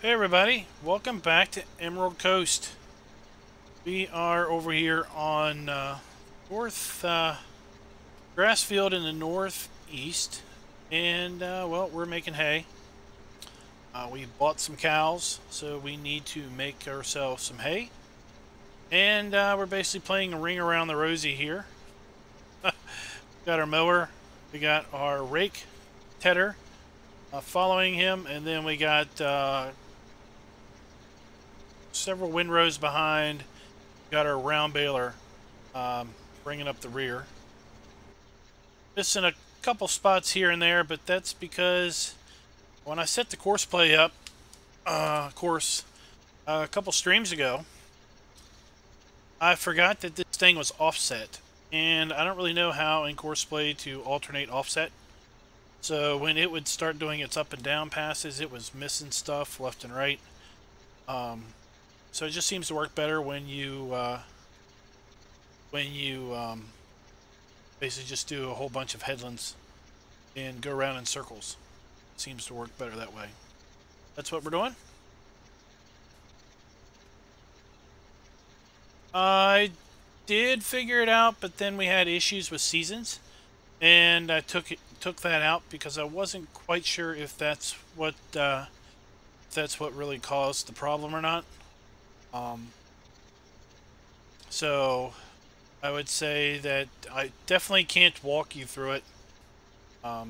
Hey everybody, welcome back to Emerald Coast. We are over here on north grass field in the northeast, and well, we're making hay. We bought some cows, so we need to make ourselves some hay, and we're basically playing a ring around the rosy here. Got our mower, we got our rake tedder following him, and then we got several windrows behind. Got our round baler bringing up the rear. Missing a couple spots here and there, but that's because when I set the course play up, a couple streams ago, I forgot that this thing was offset, and I don't really know how in course play to alternate offset. So when it would start doing its up and down passes, it was missing stuff left and right. So it just seems to work better when you basically just do a whole bunch of headlands and go around in circles. It seems to work better that way. That's what we're doing. I did figure it out, but then we had issues with seasons, and I took that out because I wasn't quite sure if that's what really caused the problem or not. So I would say that I definitely can't walk you through it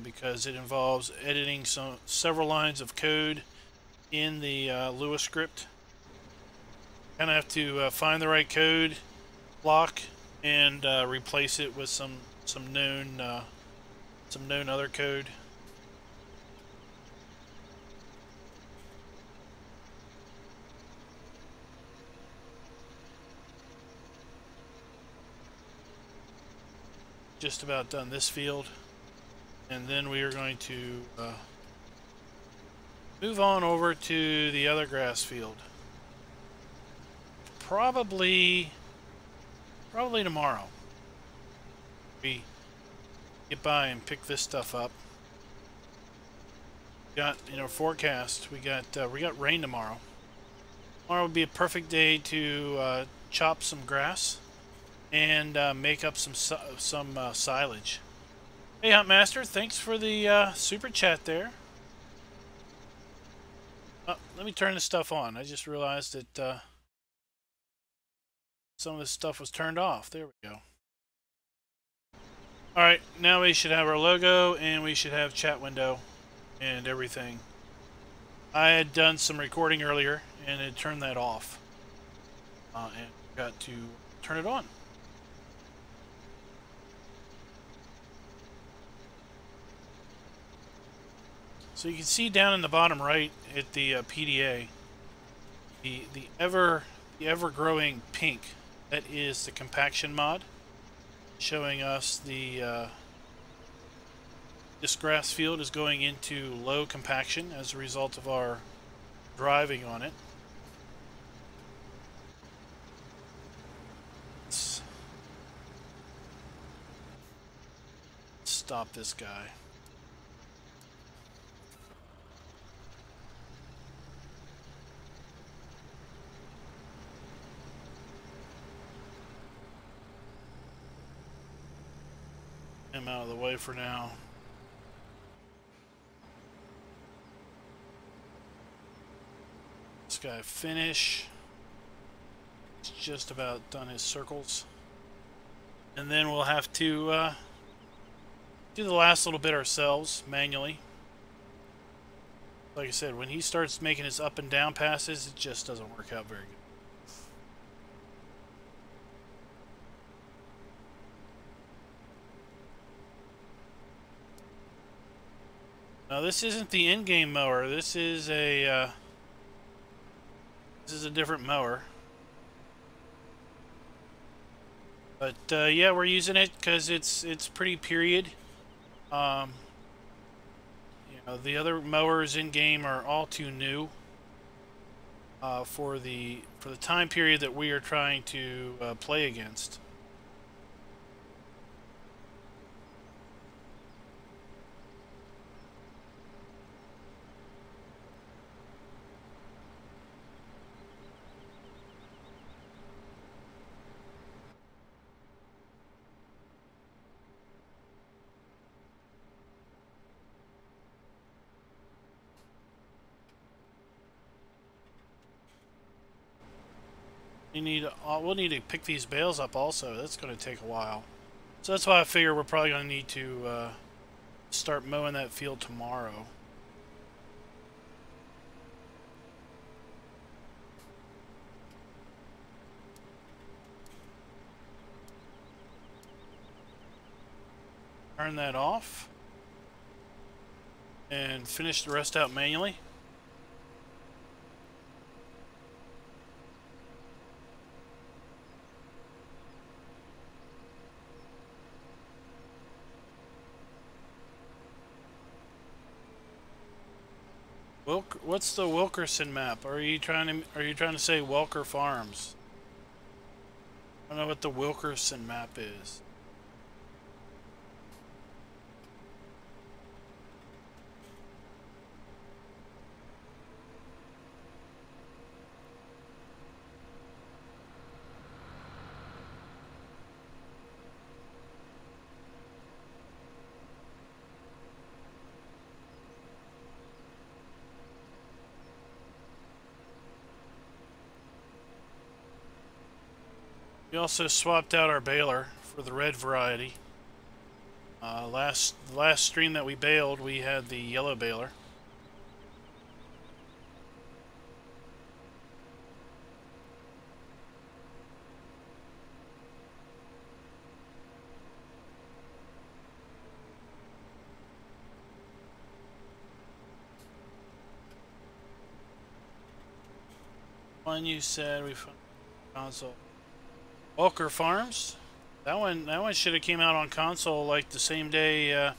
because it involves editing several lines of code in the Lua script. Kind of have to find the right code block and replace it with some known other code. Just about done this field, and then we are going to move on over to the other grass field. Probably tomorrow. We get by and pick this stuff up. Got forecast. We got rain tomorrow. Tomorrow would be a perfect day to chop some grass and make up some silage. Hey, Huntmaster, thanks for the super chat there. Let me turn this stuff on. I just realized that some of this stuff was turned off. There we go. Alright, now we should have our logo, and we should have chat window and everything. I had done some recording earlier, and had turned that off. And got to turn it on. So you can see down in the bottom right at the PDA, the ever-growing pink. That is the compaction mod, showing us this grass field is going into low compaction as a result of our driving on it. Let's stop this guy. Him out of the way for now. This guy finish. He's just about done his circles. And then we'll have to do the last little bit ourselves manually. Like I said, when he starts making his up and down passes, it just doesn't work out very good. Now this isn't the in-game mower. This is a different mower. But yeah, we're using it because it's pretty period. You know, the other mowers in game are all too new for the time period that we are trying to play against. we'll need to pick these bales up also. That's going to take a while. So that's why I figure we're probably going to need to start mowing that field tomorrow. Turn that off and finish the rest out manually. What's the Wilkerson map? Are you trying to say Welker Farms? I don't know what the Wilkerson map is. We also swapped out our baler for the red variety. Last stream that we baled, we had the yellow baler. One you said we found console. Walker Farms. That one should have came out on console like the same day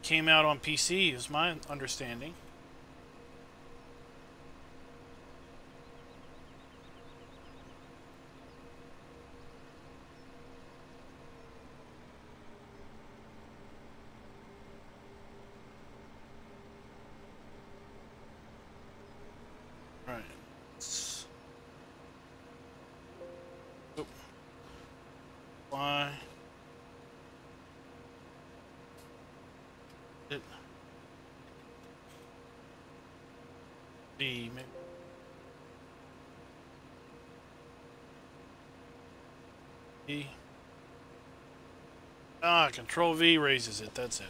came out on PC, is my understanding. Right. Why? D maybe. E. Control V raises it. That's it.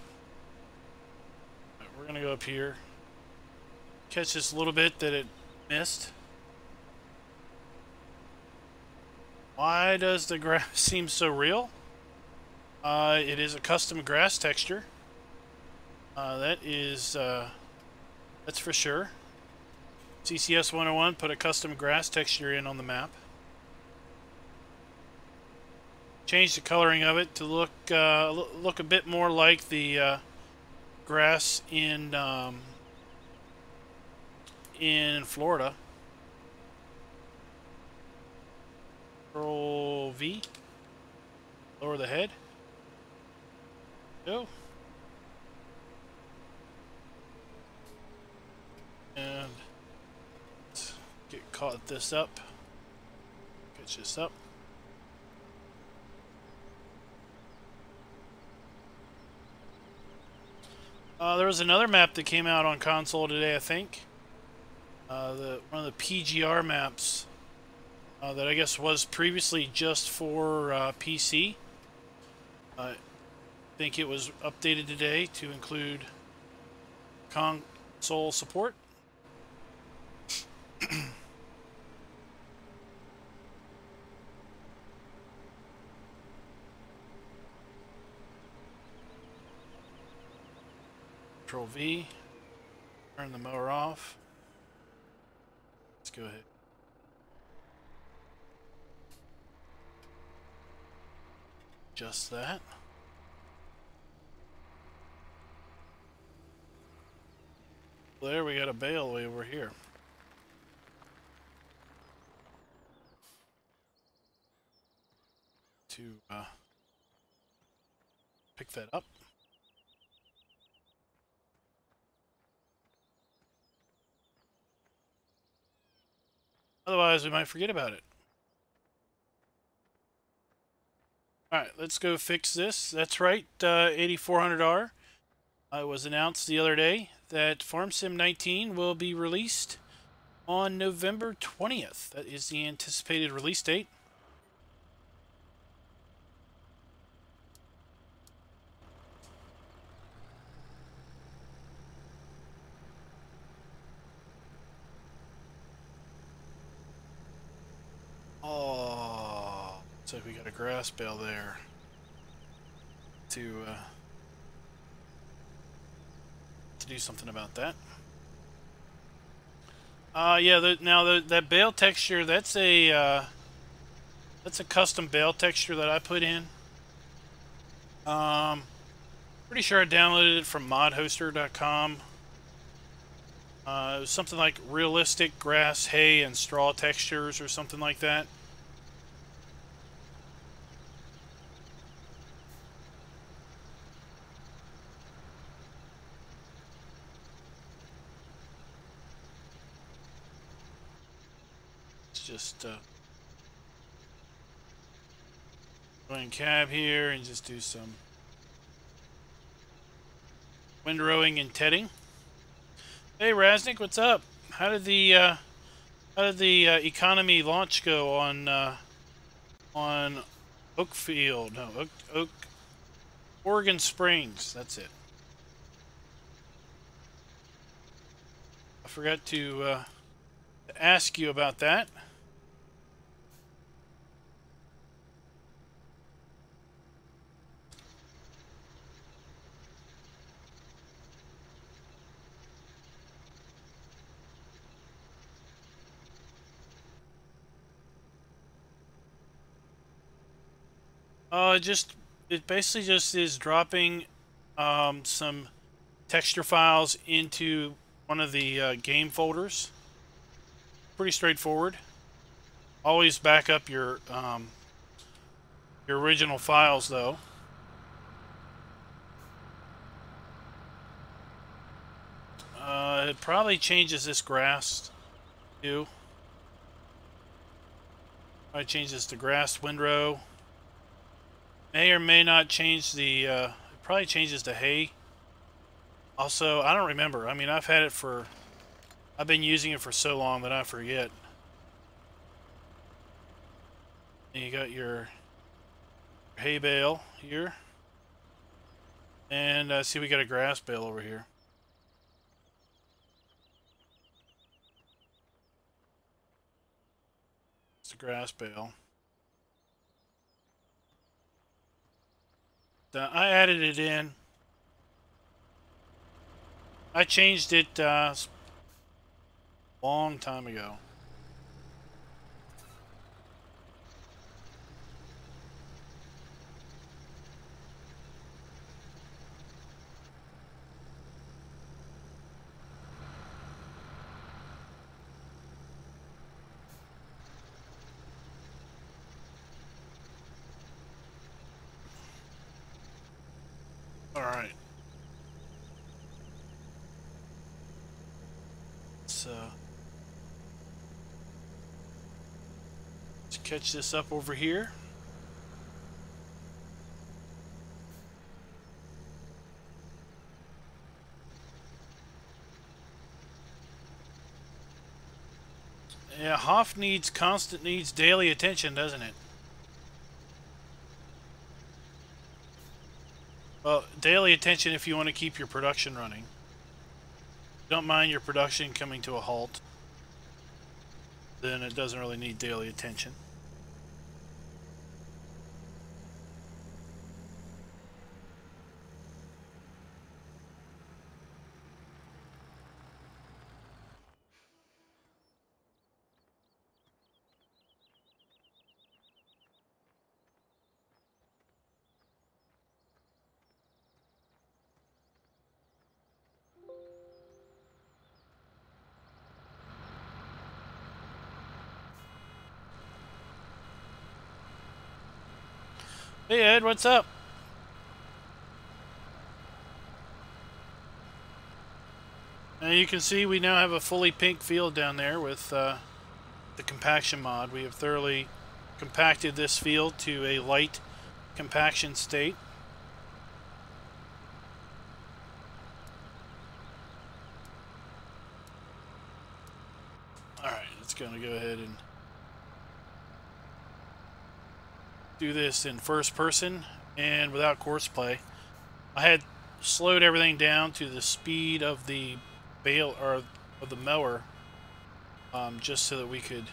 Right, we're gonna go up here. Catch this little bit that it missed. Why does the grass seem so real? It is a custom grass texture. That's for sure. CCS 101 put a custom grass texture in on the map. Changed the coloring of it to look a bit more like the grass in Florida. Control V. Lower the head. Go. And get caught this up. Catch this up. There was another map that came out on console today, I think. One of the PGR maps. That I guess was previously just for PC. I think it was updated today to include console support. Control V. Turn the mower off. Let's go ahead. Just that. There, we got a bale way over here. To pick that up. Otherwise, we might forget about it. Alright, let's go fix this. That's right, 8400R. It was announced the other day that FS17 will be released on November 20th. That is the anticipated release date. Oh, looks like we got a grass bale there to do something about that. Yeah. That bale texture, that's a custom bale texture that I put in. Pretty sure I downloaded it from modhoster.com. It was something like realistic grass, hay, and straw textures or something like that. It's just go in cab here and just do some windrowing and tedding. Hey Raznik, what's up? How did the economy launch go on Oakfield? No, Oregon Springs. That's it. I forgot to ask you about that. It basically just is dropping some texture files into one of the game folders. Pretty straightforward. Always back up your original files though. It probably changes this grass too. Probably changes the grass windrow. May or may not change the, it probably changes the hay. Also, I don't remember. I mean, I've been using it for so long that I forget. And you got your hay bale here. And see, we got a grass bale over here. It's a grass bale. I added it in. I changed it long time ago. All right. So let's catch this up over here. Yeah, Hoff needs daily attention, doesn't it? Well, daily attention if you want to keep your production running. Don't mind your production coming to a halt. Then it doesn't really need daily attention. Hey Ed, what's up? Now you can see we now have a fully pink field down there with the compaction mod. We have thoroughly compacted this field to a light compaction state. going to go ahead and do this in first person and without course play. I had slowed everything down to the speed of the bale or of the mower, just so that we could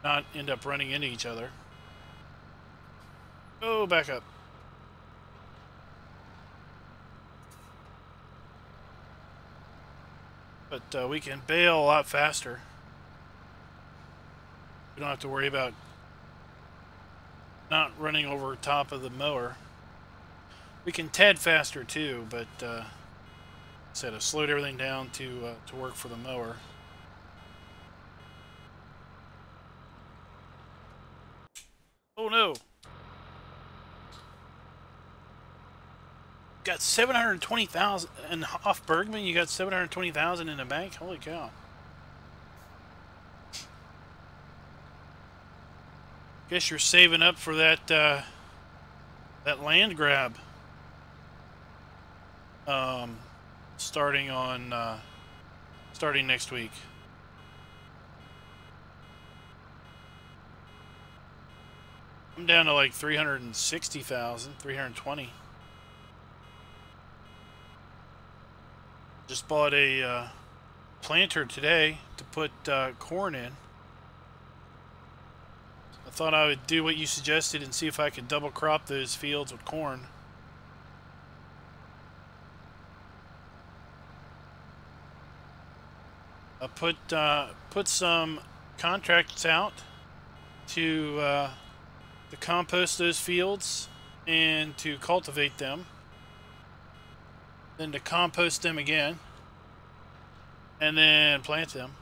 not end up running into each other. Oh, back up. But we can bale a lot faster. We don't have to worry about not running over top of the mower. We can TED faster too, but I said I slowed everything down to work for the mower. Oh no! Got 720,000 and off Bergman. You got 720,000 in the bank. Holy cow! Guess you're saving up for that that land grab. Starting next week. I'm down to like 360,000, 320. Just bought a planter today to put corn in. I thought I would do what you suggested and see if I could double crop those fields with corn. I put some contracts out to compost those fields and to cultivate them, then to compost them again, and then plant them.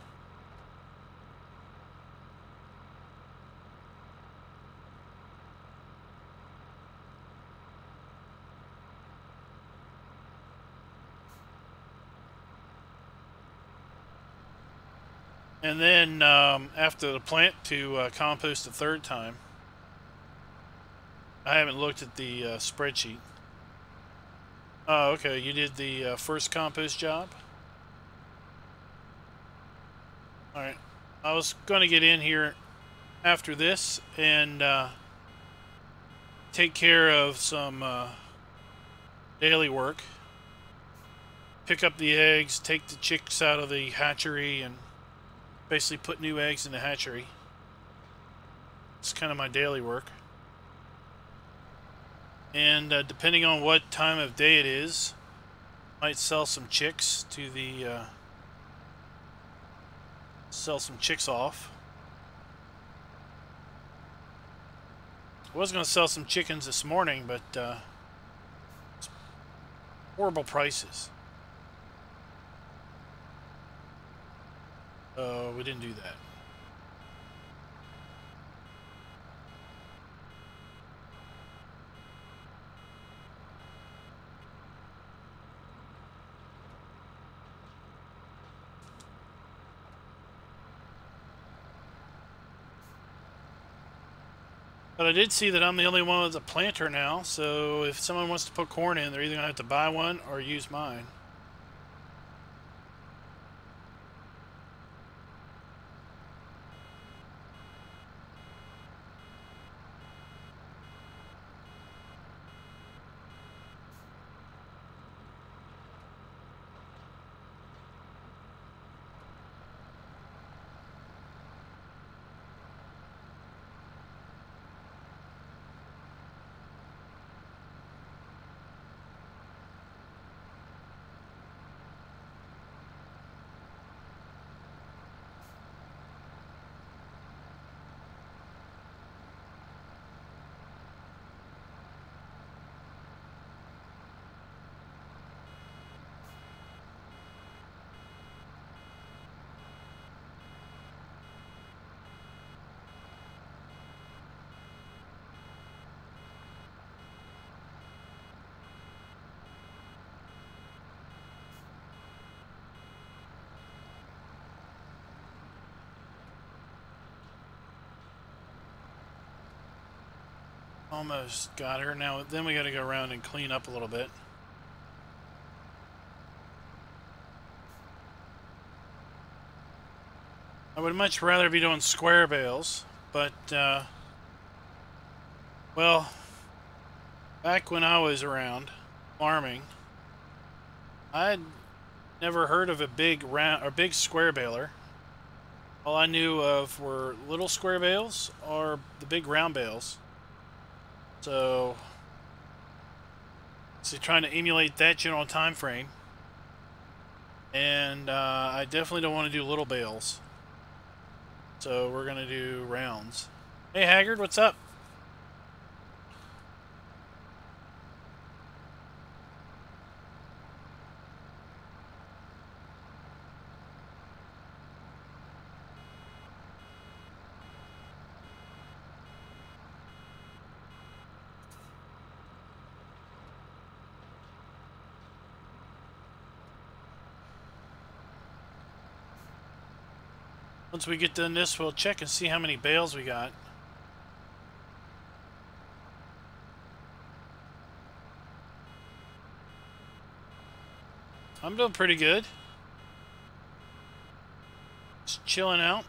And then after the plant, to compost a third time. I haven't looked at the spreadsheet. Oh, okay. You did the first compost job? Alright. I was going to get in here after this and take care of some daily work. Pick up the eggs, take the chicks out of the hatchery, and basically put new eggs in the hatchery. It's kind of my daily work. And depending on what time of day it is, might sell some chicks to the sell some chicks off. I was going to sell some chickens this morning, but horrible prices. We didn't do that. But I did see that I'm the only one with a planter now, so if someone wants to put corn in, they're either going to have to buy one or use mine. Almost got her. Now, then we got to go around and clean up a little bit. I would much rather be doing square bales, but, well, back when I was around farming, I'd never heard of a big round or big square baler. All I knew of were little square bales or the big round bales. So trying to emulate that general time frame. And I definitely don't want to do little bales. So we're going to do rounds. Hey Haggard, what's up? Once we get done this, we'll check and see how many bales we got. I'm doing pretty good. Just chilling out.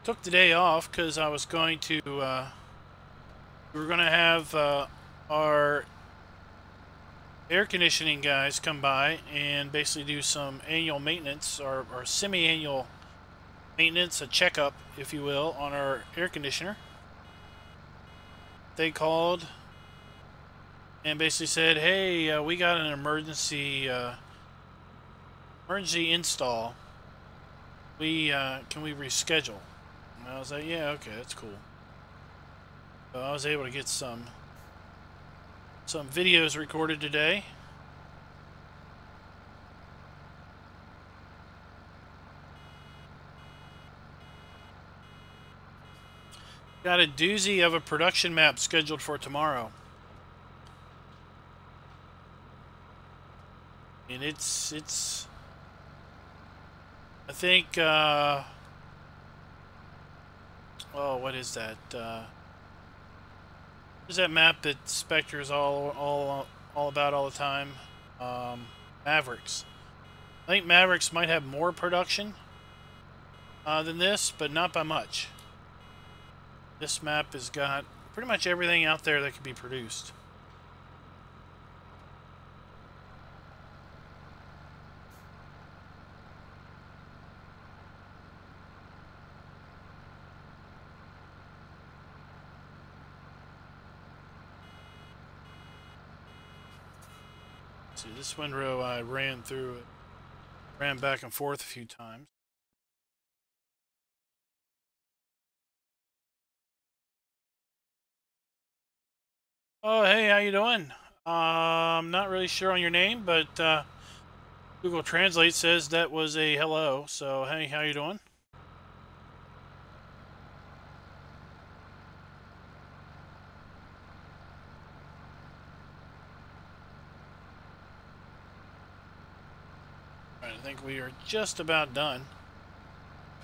Took the day off because I was going to, we were going to have our air conditioning guys come by and basically do some annual maintenance or semi-annual maintenance, a checkup, if you will, on our air conditioner. They called and basically said, hey, we got an emergency install. Can we reschedule? And I was like, yeah, okay, that's cool. So I was able to get some videos recorded today. Got a doozy of a production map scheduled for tomorrow. And it's I think oh, what is that? What's that map that Spectre's all about all the time? Mavericks. I think Mavericks might have more production than this, but not by much. This map has got pretty much everything out there that can be produced. See, this windrow I ran through it, ran back and forth a few times. Oh, hey, how you doing? I'm not really sure on your name, but Google Translate says that was a hello. So, hey, how you doing? All right, I think we are just about done.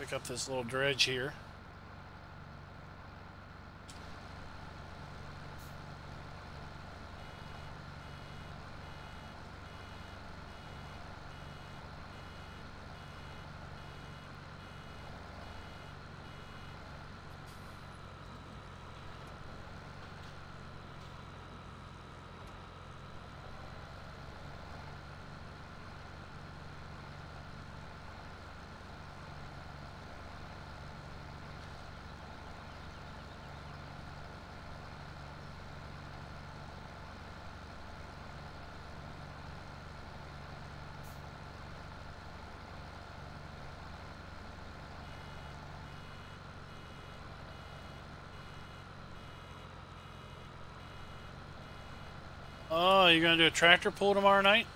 Pick up this little dredge here. Oh, you're gonna do a tractor pull tomorrow night?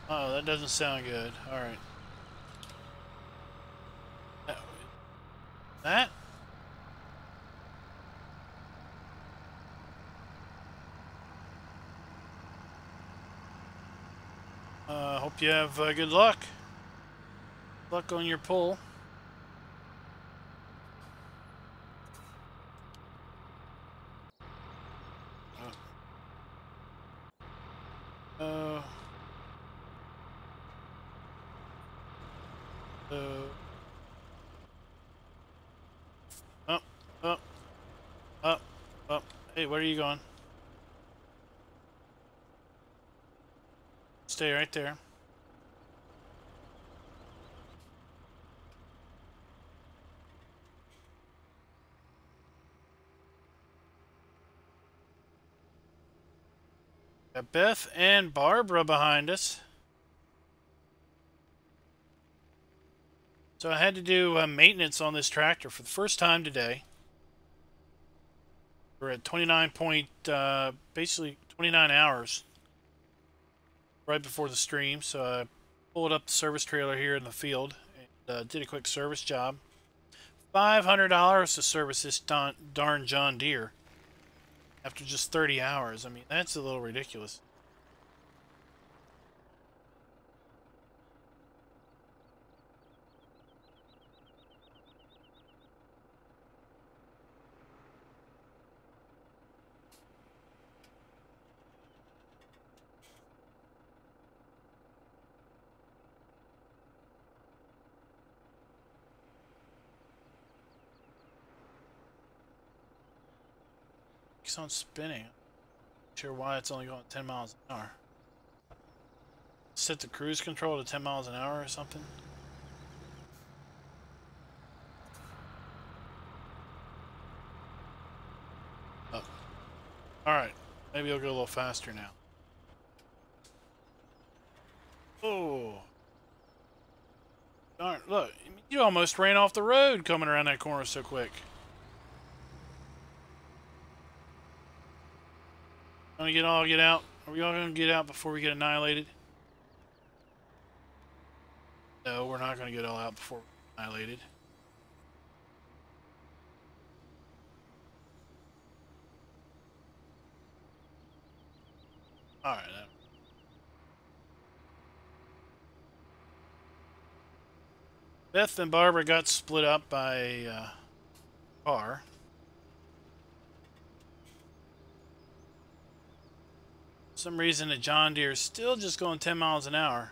Oh, that doesn't sound good. All right. That? Hope you have good luck. luck on your pull. Oh. Up, up, up, up. Hey, where are you going? Stay right there. Got Beth and Barbara behind us. So I had to do maintenance on this tractor for the first time today. We're at 29 point, basically 29 hours right before the stream. So I pulled up the service trailer here in the field and did a quick service job. $500 to service this darn John Deere after just 30 hours. I mean, that's a little ridiculous. Keeps on spinning. Not sure why it's only going 10 miles an hour. Set the cruise control to 10 miles an hour or something. Oh. Alright. Maybe it'll go a little faster now. Oh. Darn. Look. You almost ran off the road coming around that corner so quick. Gonna get out? Are we all gonna get out before we get annihilated? No, we're not gonna get all out before we're annihilated. Alright. Beth and Barbara got split up by a car. For some reason the John Deere is still just going 10 miles an hour.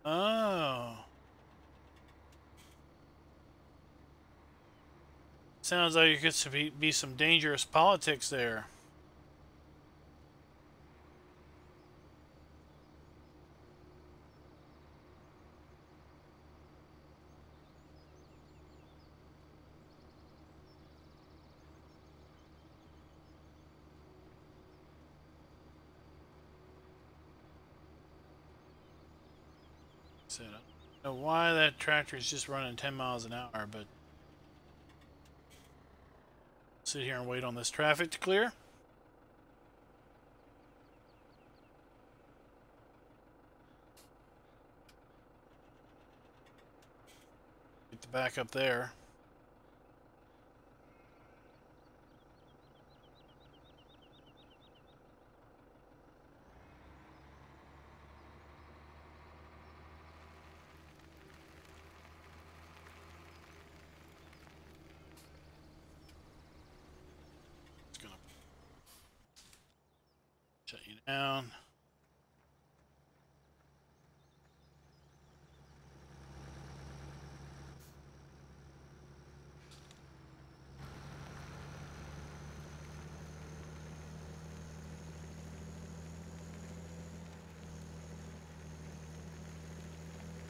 Oh. Sounds like there could be some dangerous politics there. I don't know why that tractor is just running 10 miles an hour, but sit here and wait on this traffic to clear. Get the back up there. Shut you down.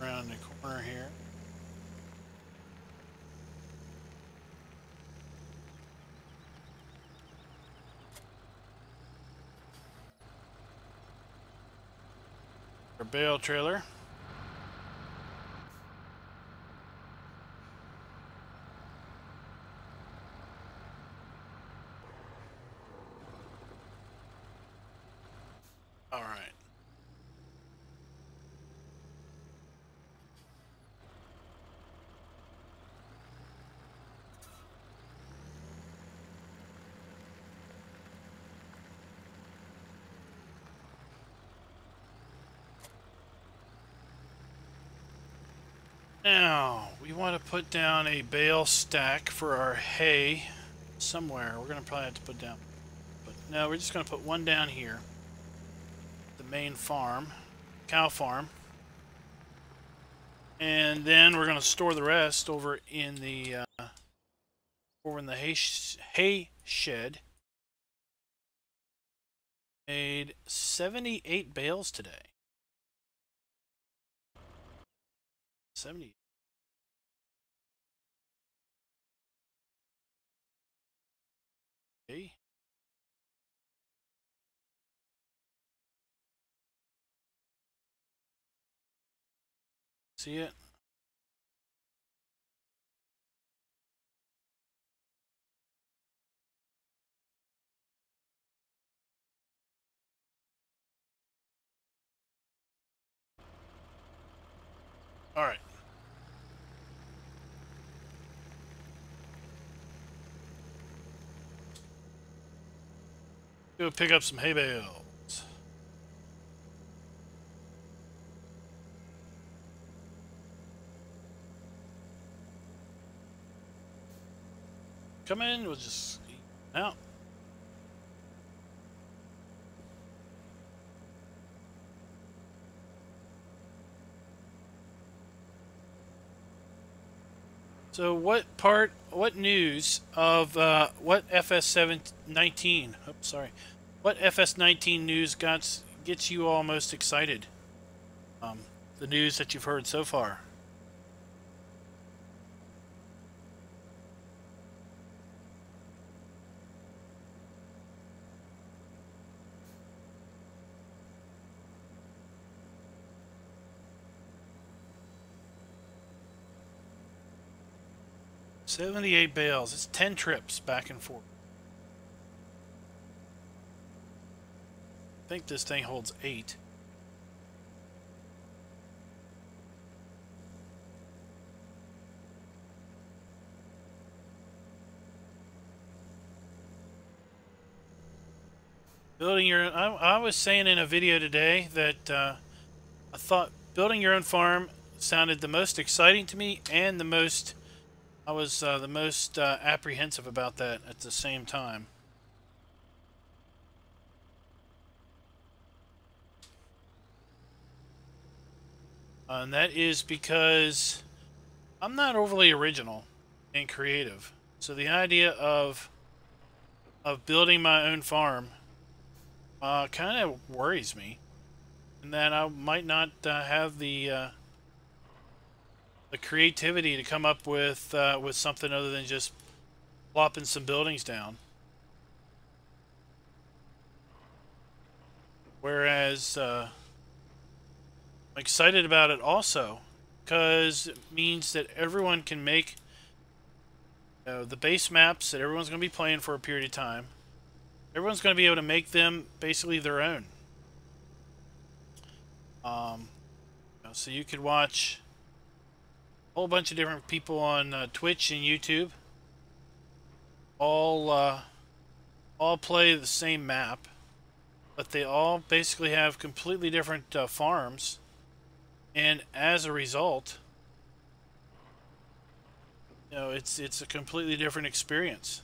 Around the corner here. Our bale trailer. Now, we want to put down a bale stack for our hay somewhere. We're going to probably have to put down, but no, we're just going to put one down here. The main farm, cow farm. And then we're going to store the rest over in the hay shed. Made 78 bales today. 70. Okay. See it? All right. Go pick up some hay bales. Come in, we'll just eat out. So what news of what FS17, oops, sorry, what FS19 news gets you all most excited? The news that you've heard so far. $78 bales. It's 10 trips back and forth. I think this thing holds 8. Building your... I was saying in a video today that I thought building your own farm sounded the most exciting to me, and the most... I was the most apprehensive about that at the same time. And that is because I'm not overly original and creative. So the idea of building my own farm kind of worries me, and that I might not have the creativity to come up with something other than just plopping some buildings down. Whereas I'm excited about it also because it means that everyone can make the base maps that everyone's going to be playing for a period of time. Everyone's going to be able to make them basically their own. So you could watch a whole bunch of different people on Twitch and YouTube all play the same map, but they all basically have completely different farms, and as a result, it's a completely different experience.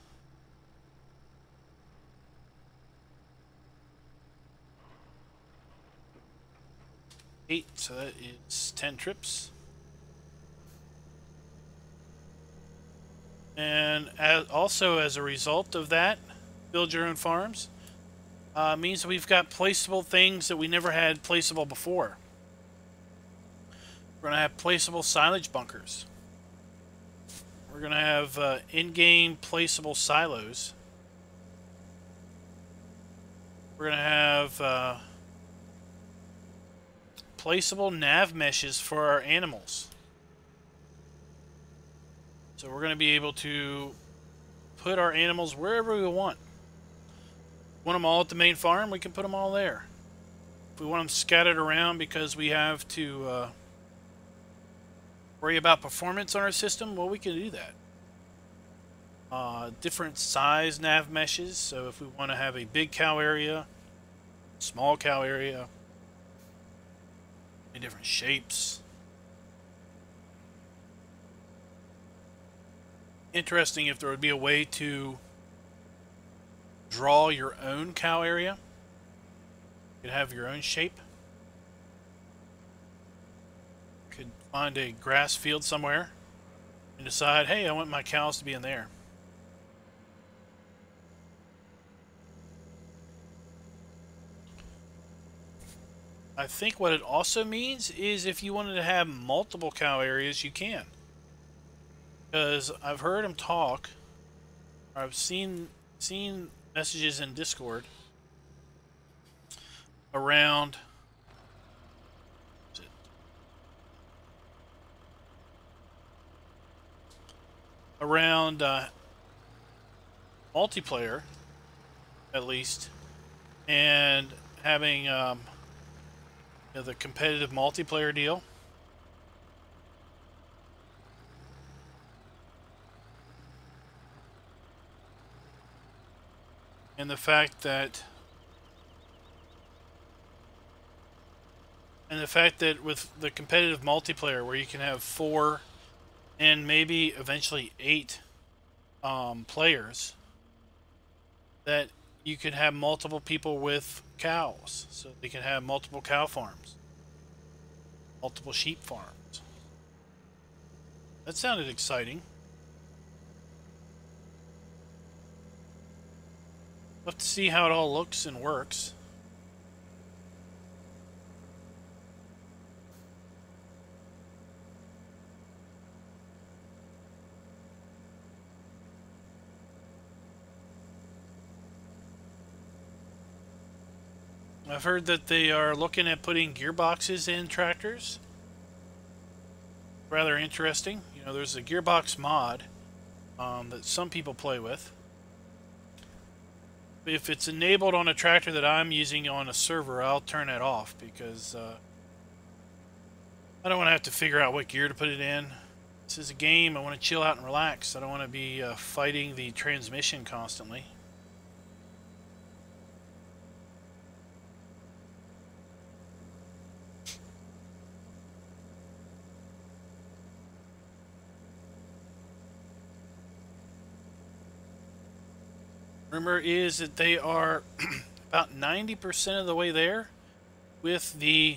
So that is 10 trips. And also as a result of that, build your own farms means that we've got placeable things that we never had placeable before. We're going to have placeable silage bunkers. We're going to have in-game placeable silos. We're going to have placeable nav meshes for our animals. So we're going to be able to put our animals wherever we want. Want them all at the main farm, we can put them all there. If we want them scattered around because we have to worry about performance on our system, well, we can do that. Different size nav meshes, so if we want to have a big cow area, small cow area, different shapes. interesting if there would be a way to draw your own cow area. You could have your own shape. Could find a grass field somewhere and decide, hey, I want my cows to be in there. I think what it also means is if you wanted to have multiple cow areas, you can. Because I've heard them talk, or I've seen messages in Discord around multiplayer, at least, and having the competitive multiplayer deal. And the fact that with the competitive multiplayer where you can have 4 and maybe eventually 8 players, that you could have multiple people with cows, so they can have multiple cow farms, multiple sheep farms. That sounded exciting. We'll have to see how it all looks and works. I've heard that they are looking at putting gearboxes in tractors. Rather interesting. You know, there's a gearbox mod that some people play with. If it's enabled on a tractor that I'm using on a server, I'll turn it off because I don't want to have to figure out what gear to put it in. This is a game. I want to chill out and relax. I don't want to be fighting the transmission constantly. Rumor is that they are about 90% of the way there with the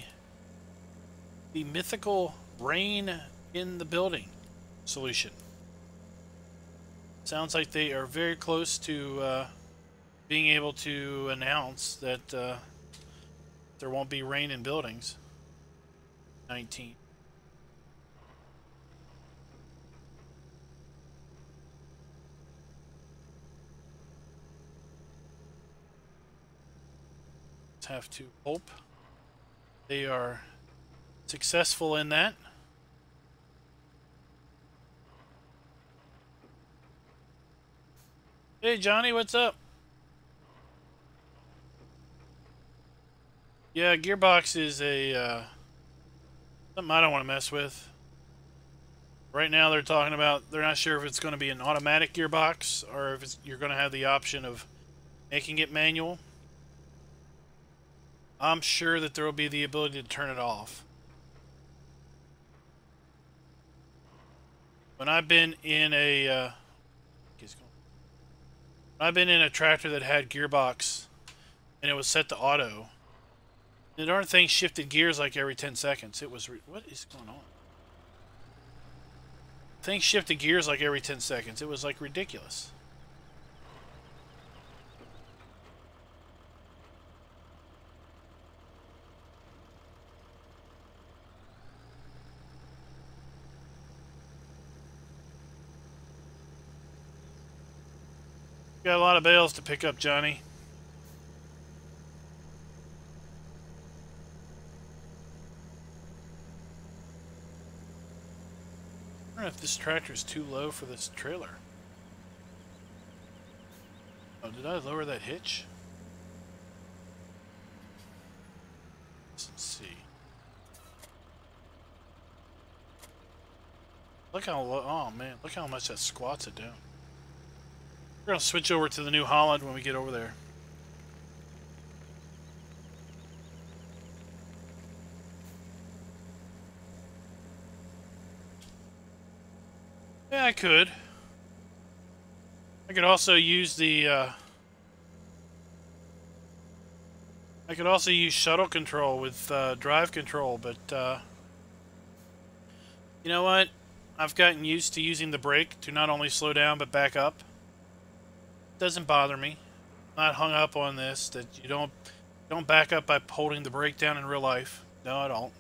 mythical rain in the building solution. Sounds like they are very close to being able to announce that there won't be rain in buildings. 19. Have to hope they are successful in that. Hey Johnny, what's up? Yeah, gearbox is a something I don't want to mess with. Right now they're talking about, they're not sure if it's going to be an automatic gearbox or if you're going to have the option of making it manual. I'm sure that there will be the ability to turn it off. When I've been in a tractor that had gearbox and it was set to auto, the darn thing shifted gears like every 10 seconds. It was what is going on? Things shifted gears like every 10 seconds. It was like ridiculous. Got a lot of bales to pick up, Johnny. I don't know if this tractor is too low for this trailer. Oh, did I lower that hitch? Let's see. Look how low. Oh man, look how much that squats it down. We're going to switch over to the New Holland when we get over there. Yeah, I could. could also use the I could also use shuttle control with drive control, but you know what? I've gotten used to using the brake to not only slow down but back up. It doesn't bother me. I'm not hung up on this that you don't back up by holding the brake down in real life. No, I don't.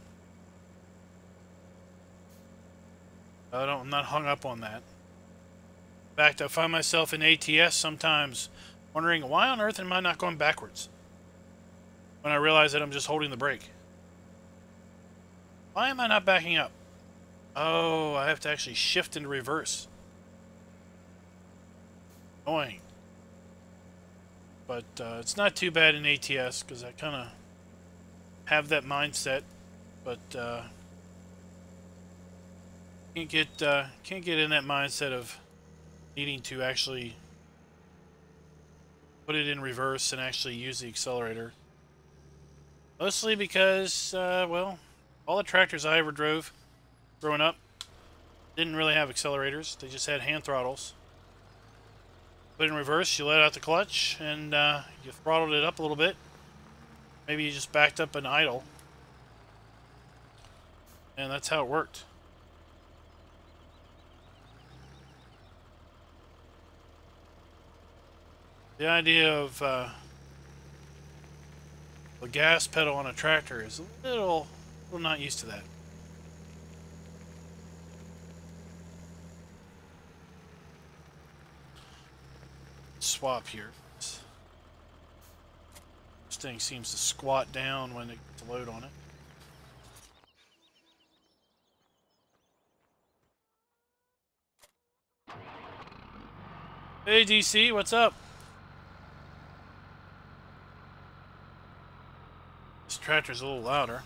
I'm not hung up on that. In fact, I find myself in ATS sometimes wondering why on earth am I not going backwards when I realize that I'm just holding the brake. Why am I not backing up? Oh, I have to actually shift into reverse. Annoying. But it's not too bad in ATS because I kind of have that mindset, but can't get in that mindset of needing to actually put it in reverse and actually use the accelerator. Mostly because, well, all the tractors I ever drove growing up didn't really have accelerators. They just had hand throttles. Put it in reverse, you let out the clutch, and you throttled it up a little bit. Maybe you just backed up and idle. And that's how it worked. The idea of the gas pedal on a tractor is a little not used to that. Swap here. This thing seems to squat down when it gets a load on it. Hey DC, what's up? This tractor's a little louder.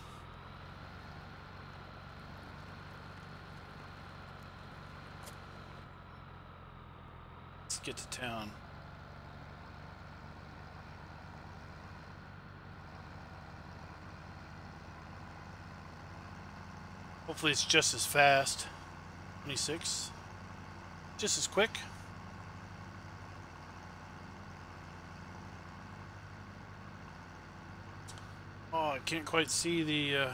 Let's get to town. Hopefully it's just as fast. 26. Just as quick. Oh, I can't quite see the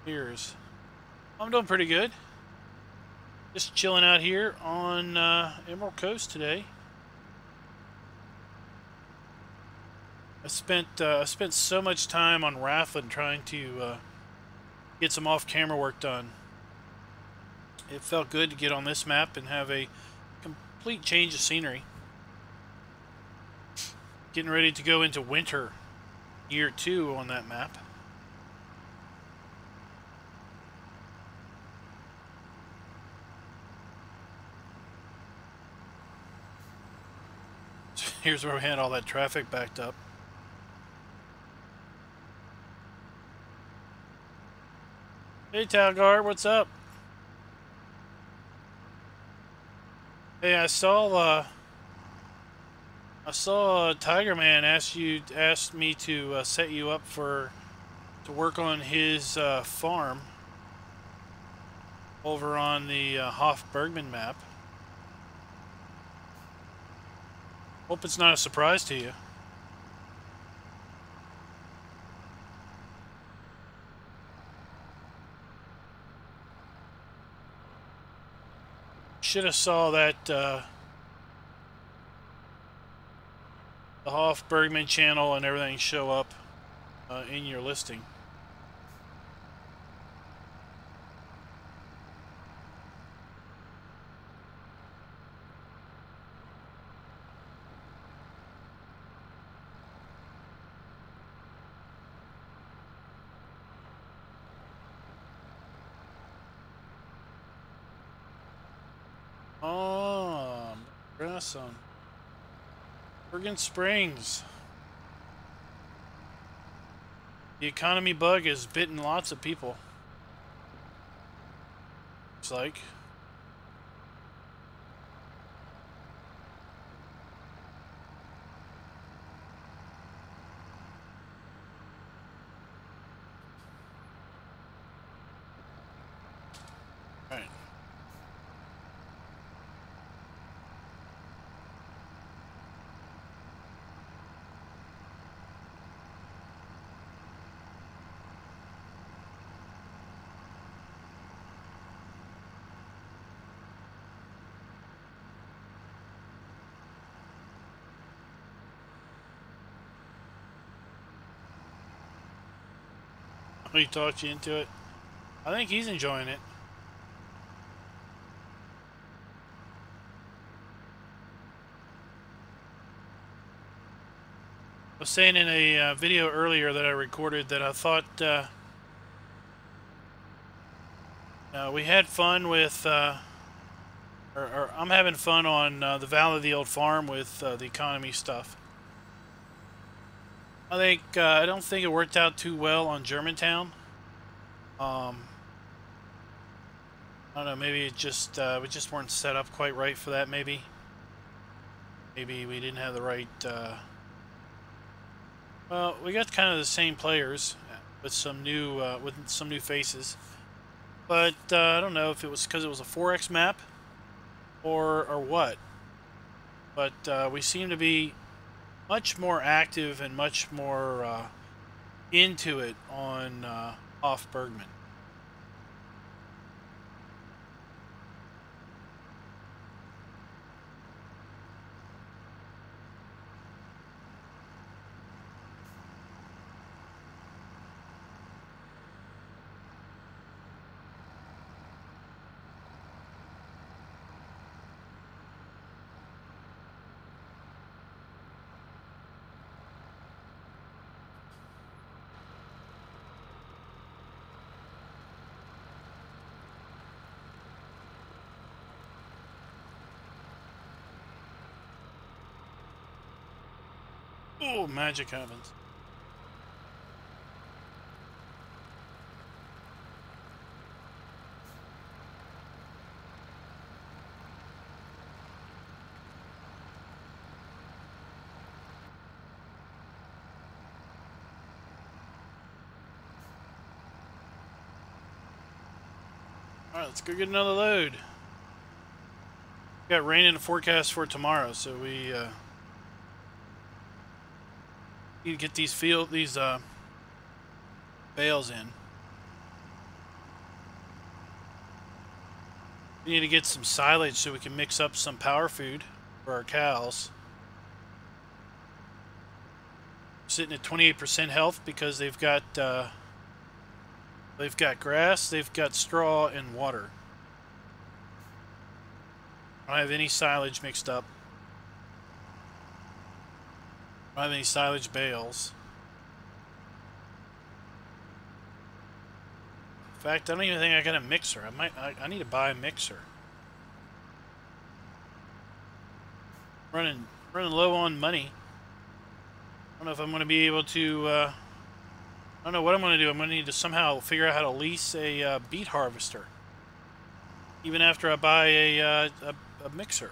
ears. I'm doing pretty good. Just chilling out here on Emerald Coast today. I spent so much time on Rathlin trying to get some off-camera work done. It felt good to get on this map and have a complete change of scenery. Getting ready to go into winter, year 2 on that map. Here's where we had all that traffic backed up. Hey Talgar, what's up? Hey, I saw Tiger Man asked me to set you up to work on his farm over on the Hoff-Bergman map. Hope it's not a surprise to you. Should have saw that the Hoff-Bergman channel and everything show up in your listing. Oh, awesome. Bergen Springs. The economy bug has bitten lots of people. Looks like. All right. He talked you into it. I think he's enjoying it. I was saying in a video earlier that I recorded that I thought we had fun with, or I'm having fun on the Valley of the Old Farm with the economy stuff. I don't think it worked out too well on Germantown. I don't know, maybe it just we just weren't set up quite right for that. Maybe we didn't have the right. Well, we got kind of the same players with some new faces, but I don't know if it was because it was a 4X map or what. But we seem to be much more active and much more into it on off Bergman. Oh, magic happens. All right, let's go get another load. We got rain in the forecast for tomorrow, so we need to get these bales in. We need to get some silage so we can mix up some power food for our cows. Sitting at 28% health because they've got grass, they've got straw, and water. I don't have any silage mixed up. I don't have any silage bales. In fact, I don't even think I got a mixer. I need to buy a mixer. Running low on money. I don't know if I'm going to be able to. I don't know what I'm going to do. I'm going to need to somehow figure out how to lease a beet harvester, even after I buy a mixer.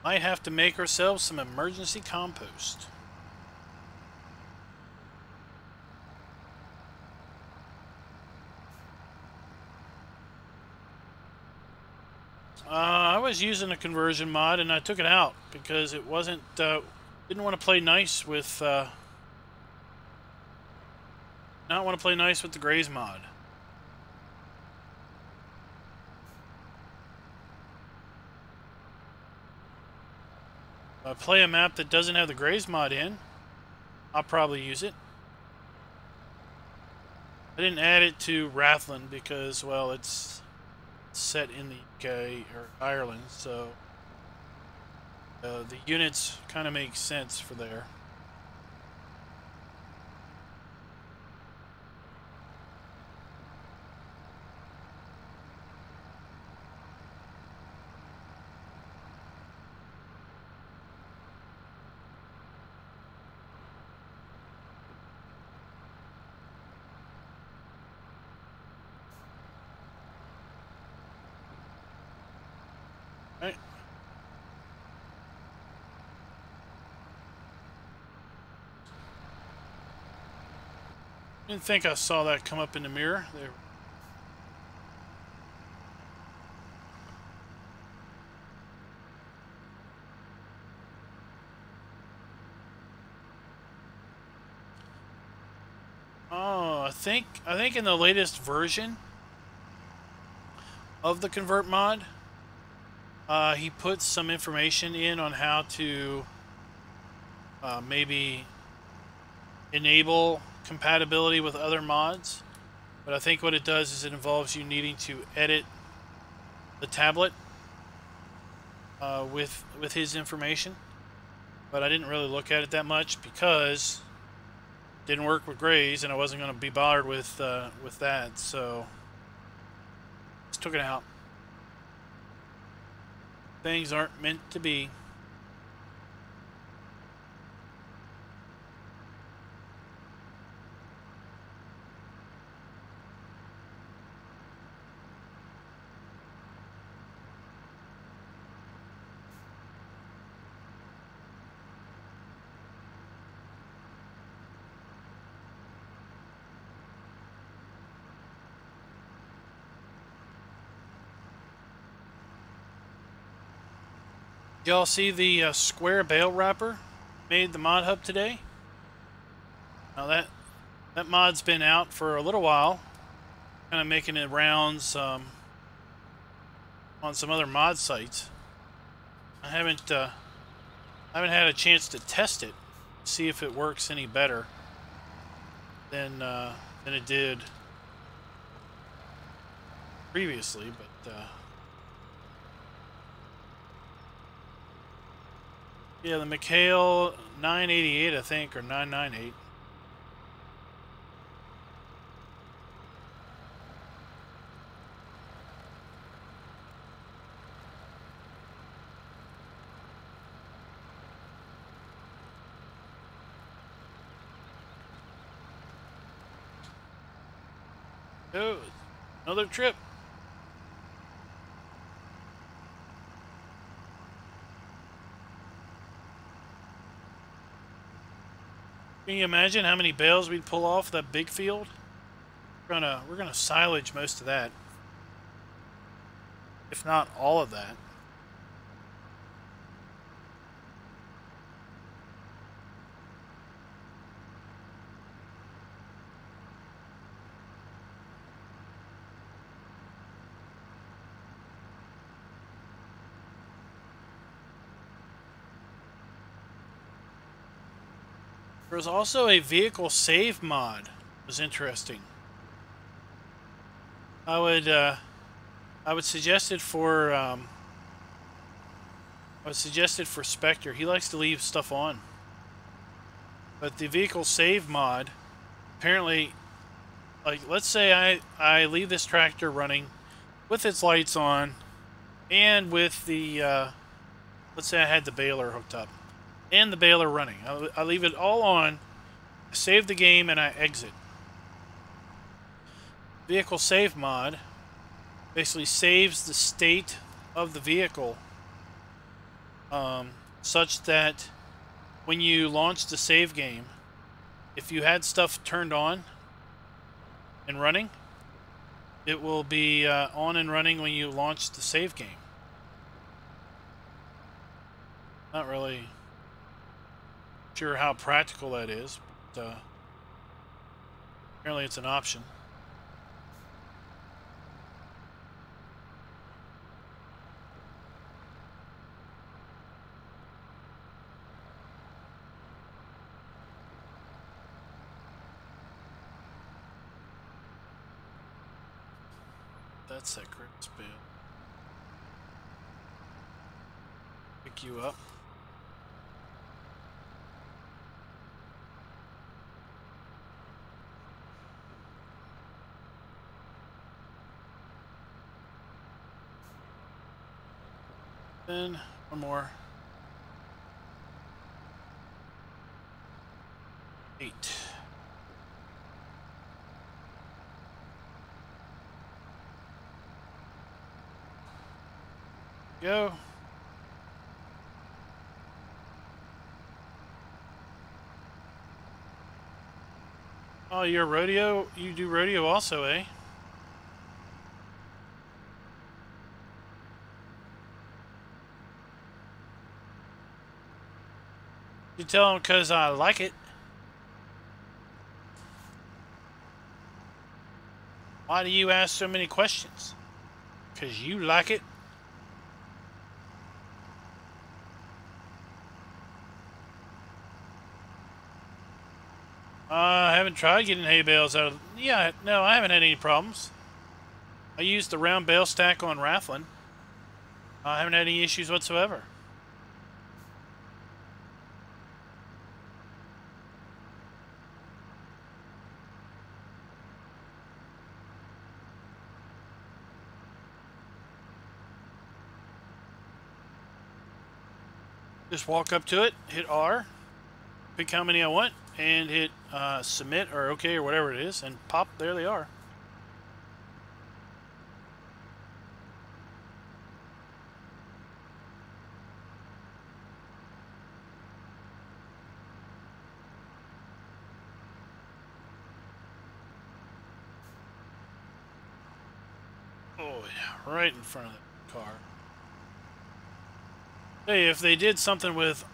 Might have to make ourselves some emergency compost. I was using a conversion mod and I took it out because it wasn't, didn't want to play nice with, not want to play nice with the Graze mod. If I play a map that doesn't have the Graze mod in, I'll probably use it. I didn't add it to Rathlin because, well, it's set in the UK or Ireland, so the units kind of make sense for there. Right. Didn't think I saw that come up in the mirror. There. Oh, I think in the latest version of the convert mod, he puts some information in on how to maybe enable compatibility with other mods. But I think what it does is it involves you needing to edit the tablet with his information. But I didn't really look at it that much because it didn't work with Grays, and I wasn't going to be bothered with that. So just took it out. Things aren't meant to be. Y'all see the square bale wrapper made the mod hub today? Now that mod's been out for a little while, kind of making it rounds on some other mod sites. I haven't had a chance to test it, see if it works any better than it did previously, but yeah, the McHale 988, I think, or 998. Oh, another trip. Can you imagine how many bales we'd pull off that big field? We're gonna silage most of that, if not all of that. There was also a vehicle save mod. It was interesting. I would suggest it for Spectre. He likes to leave stuff on. But the vehicle save mod, apparently, like, let's say I leave this tractor running with its lights on and with the let's say I had the baler hooked up and the baler running. I leave it all on, save the game, and I exit. Vehicle save mod basically saves the state of the vehicle such that when you launch the save game, if you had stuff turned on and running, it will be on and running when you launch the save game. Not really sure how practical that is, but apparently it's an option. That's that great spin. Pick you up. Then one more. 8. Go. Oh, you're rodeo? You do rodeo also, eh? You tell them because I like it. Why do you ask so many questions? Because you like it? I haven't tried getting hay bales out of... Yeah, no, I haven't had any problems. I used the round bale stack on Rathlin. I haven't had any issues whatsoever. Just walk up to it, hit R, pick how many I want, and hit submit or OK or whatever it is, and pop, there they are. Oh yeah, right in front of the car. Hey, if they did something with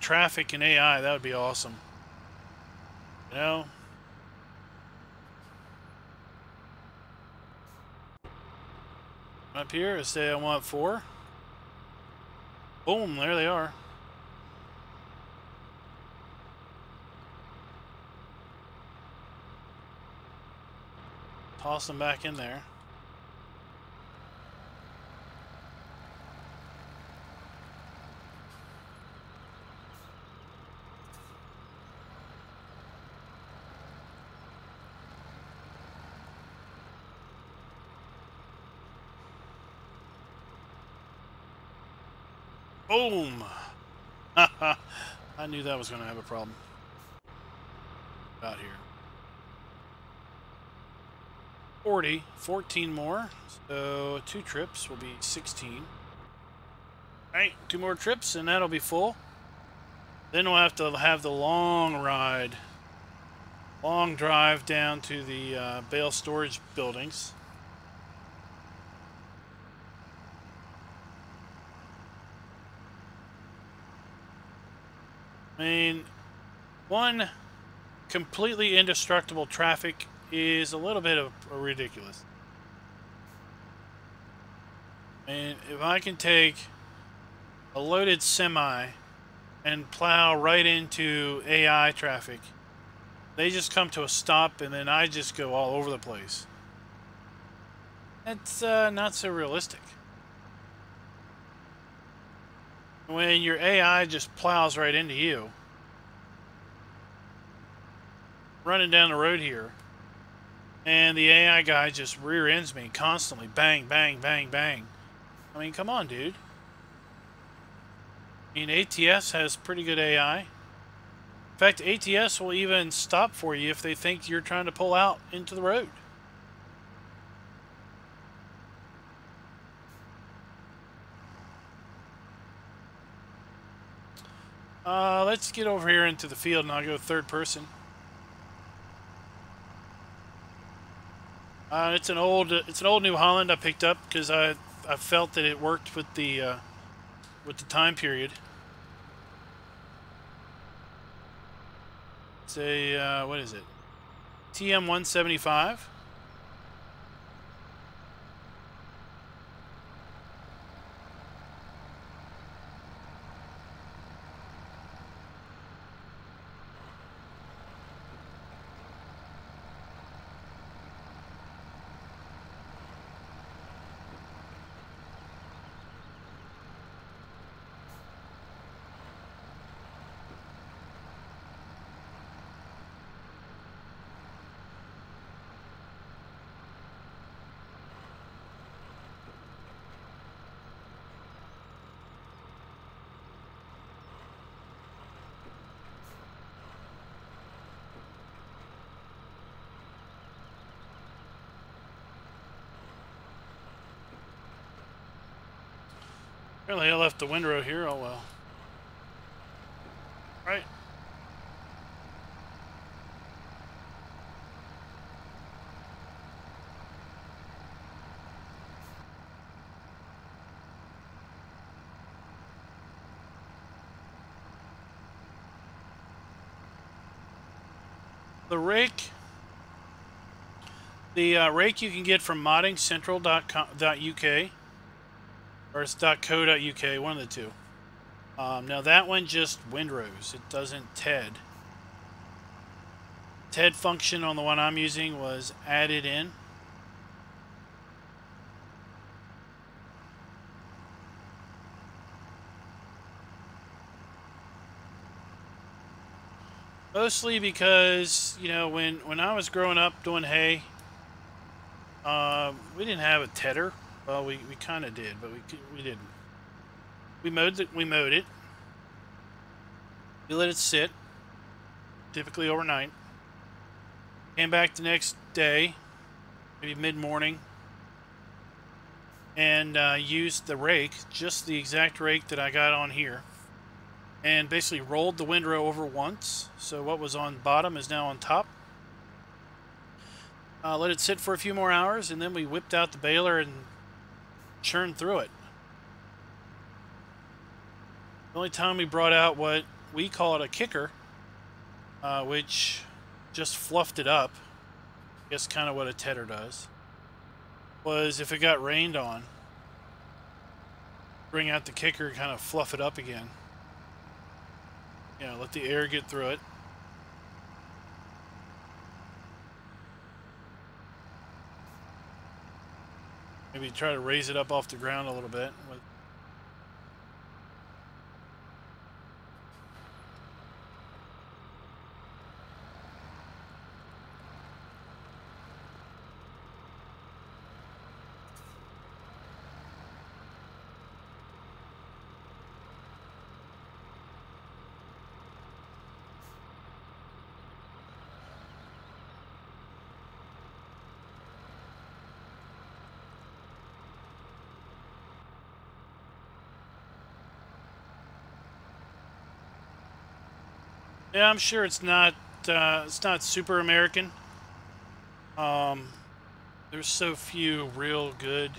traffic and AI, that would be awesome. You know? Up here, say I want 4. Boom, there they are. Toss them back in there. Boom! I knew that was going to have a problem. Out here. 40, 14 more. So 2 trips will be 16. Alright, 2 more trips and that'll be full. Then we'll have to have the long ride. Long drive down to the bale storage buildings. I mean, one completely indestructible traffic is a little bit of ridiculous. And if I can take a loaded semi and plow right into AI traffic, they just come to a stop and then I just go all over the place. That's not so realistic. When your AI just plows right into you, running down the road here, and the AI guy just rear ends me constantly, bang, bang, bang, bang. I mean, come on, dude. I mean, ATS has pretty good AI. In fact, ATS will even stop for you if they think you're trying to pull out into the road. Let's get over here into the field and I'll go third person. It's an old New Holland I picked up because I felt that it worked with the time period. It's a what is it? TM175. Apparently I left the windrow here, oh well. Right. The rake you can get from moddingcentral.uk or it's .co.uk, one of the two. Now that one just windrows. It doesn't TED. TED function on the one I'm using was added in. Mostly because, you know, when I was growing up doing hay, we didn't have a tedder. Well, we kind of did, but we didn't. We mowed it. We let it sit, typically overnight. Came back the next day, maybe mid-morning, and used the rake, just the exact rake that I got on here, and basically rolled the windrow over once. So what was on bottom is now on top. Let it sit for a few more hours, and then we whipped out the baler and churned through it. The only time we brought out what we call it a kicker, which just fluffed it up, I guess kind of what a tedder does, was if it got rained on, bring out the kicker and kind of fluff it up again. You know, let the air get through it. Maybe try to raise it up off the ground a little bit. Yeah, I'm sure it's not super American. There's so few real good,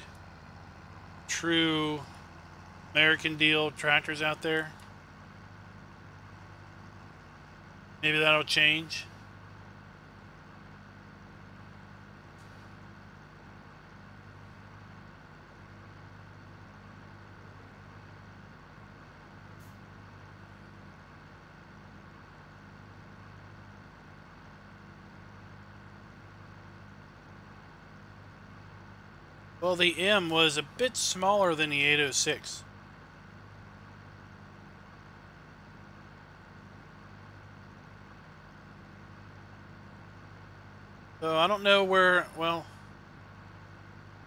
true American deal tractors out there. Maybe that'll change. Well, the M was a bit smaller than the 806. So I don't know where, well,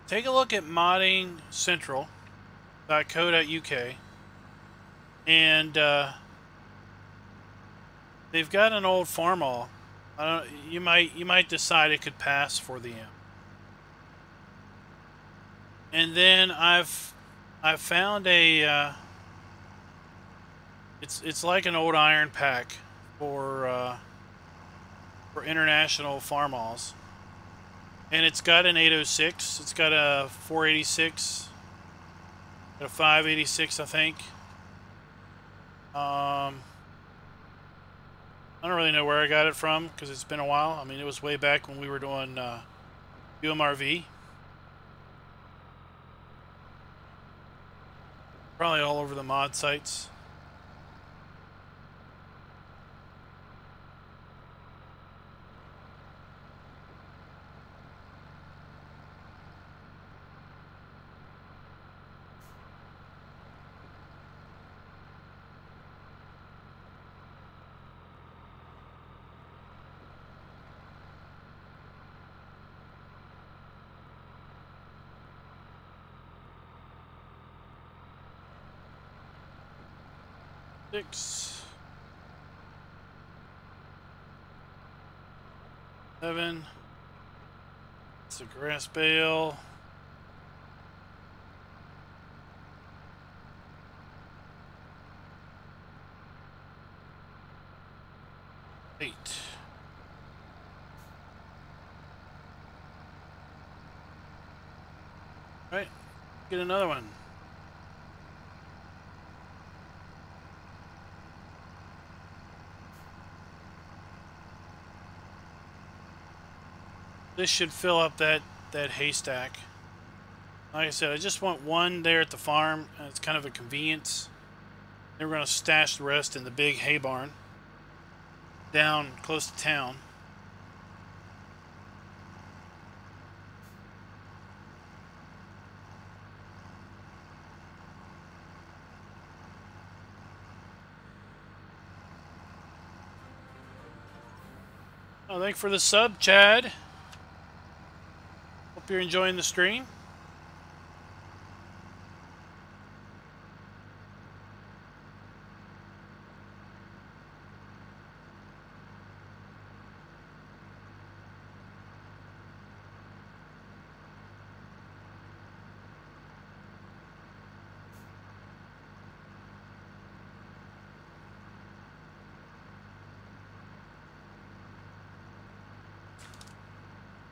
take a look at moddingcentral.co.uk, and they've got an old Farmall. You might decide it could pass for the M. And then I've found a it's like an old iron pack for international Farmalls, and it's got an 806. It's got a 486, got a 586, I think. I don't really know where I got it from because it's been a while. I mean, it was way back when we were doing UMRV. Probably all over the mod sites. Six, 7. It's a grass bale. 8. All right, get another one. This should fill up that haystack. Like I said, I just want one there at the farm. It's kind of a convenience. Then we're going to stash the rest in the big hay barn down close to town. Oh, thanks for the sub, Chad. Hope you're enjoying the stream.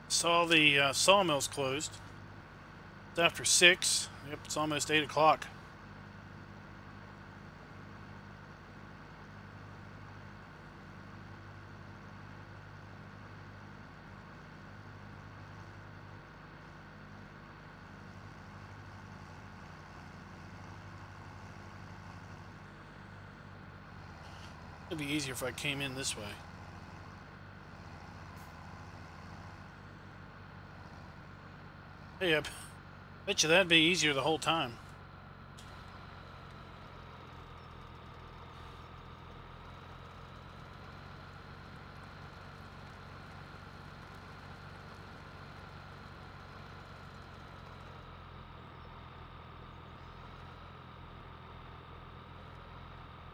Saw the sawmill's closed. It's after 6. Yep, it's almost 8 o'clock. It'd be easier if I came in this way. Hey, I bet you that'd be easier the whole time.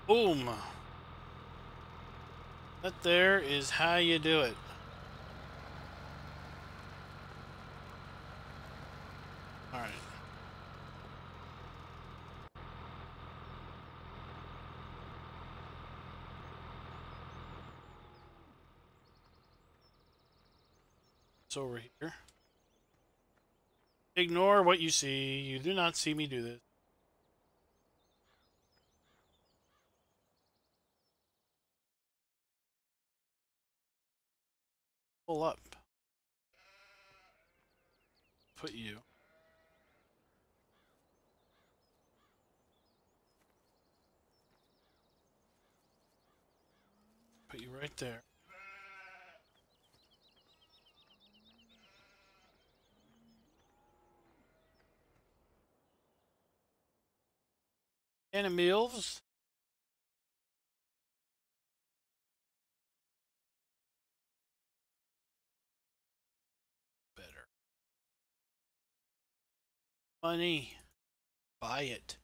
Boom. That there is how you do it. All right. It's over here. Ignore what you see. You do not see me do this. Pull up. Put you. Put you right there. Animals. Better. Money. Buy it.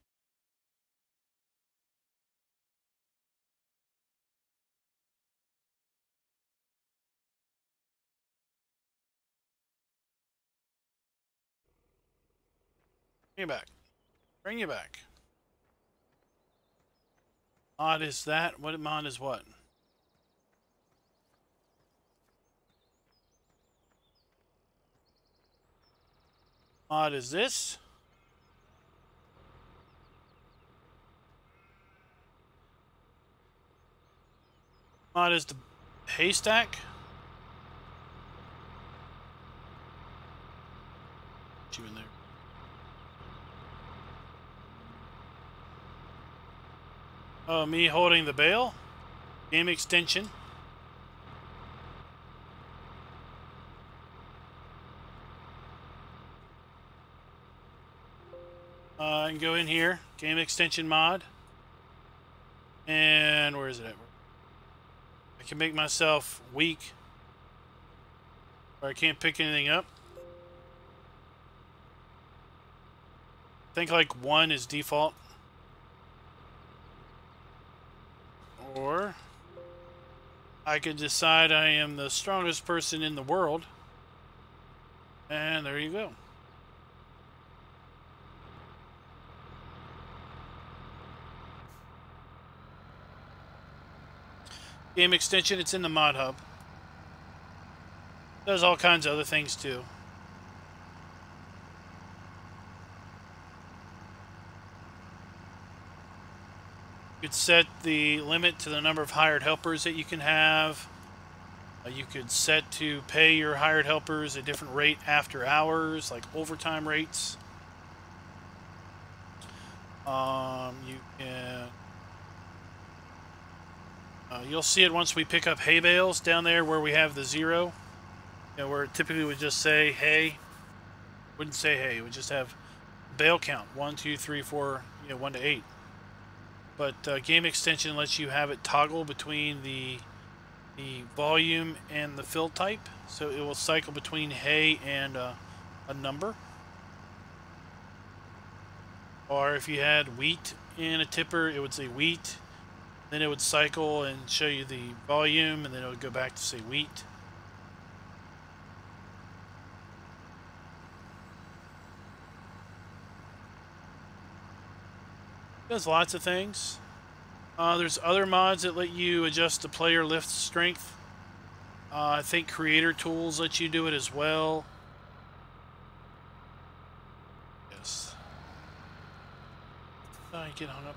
Bring you back. Bring you back. Mod is that? What mod is what? Mod is this? Mod is the haystack? Put you in there. Oh, me holding the bale? Game extension. I can go in here. Game extension mod. And where is it at? I can make myself weak. Or I can't pick anything up. I think like 1 is default. Or I could decide I am the strongest person in the world. And there you go. Game extension, it's in the mod hub. Does all kinds of other things too. You could set the limit to the number of hired helpers that you can have. You could set to pay your hired helpers a different rate after hours, like overtime rates. You can... you'll see it once we pick up hay bales down there where we have the 0. You know, where it typically would just say hay. Wouldn't say hay. It would just have bale count. 1, 2, 3, 4, 1 to 8. But game extension lets you have it toggle between the the volume and the fill type, so it will cycle between hay and a number. Or if you had wheat in a tipper, it would say wheat, then it would cycle and show you the volume, and then it would go back to say wheat. It does lots of things. There's other mods that let you adjust the player lift strength. I think Creator Tools let you do it as well. Yes. I get hung up.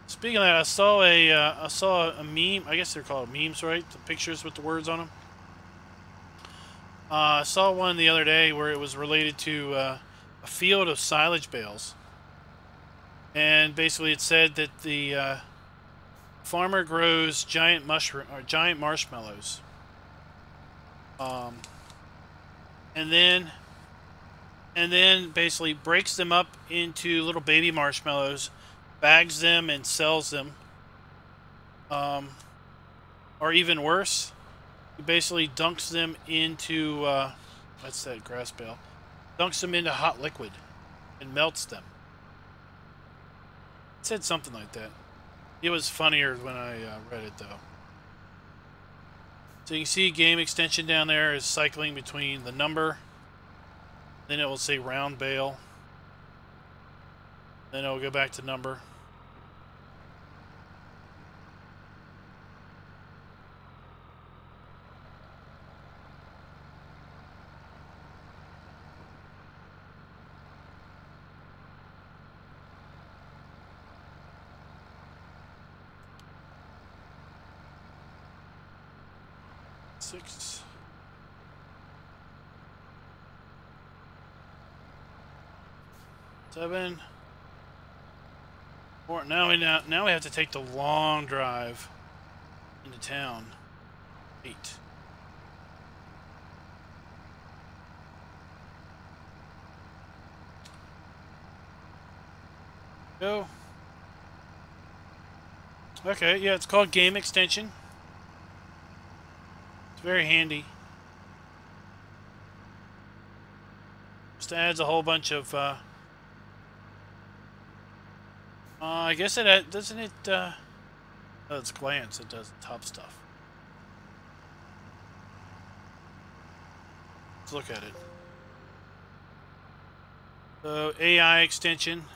Speaking of that, I saw a meme. I guess they're called memes, right? The pictures with the words on them. I saw one the other day where it was related to a field of silage bales, and basically it said that the farmer grows giant marshmallows, and then basically breaks them up into little baby marshmallows, bags them and sells them, or even worse, he basically dunks them into that's that grass bale, dunks them into hot liquid and melts them. It said something like that. It was funnier when I read it, though. So you can see game extension down there is cycling between the number, then it will say round bale, then it will go back to number. Six. Seven. Four. Now we have to take the long drive into town. 8. Go. Okay, yeah, it's called Game Extension. Very handy. Just adds a whole bunch of I guess it doesn't it oh, it's glance, it does the top stuff. Let's look at it. So AI extension,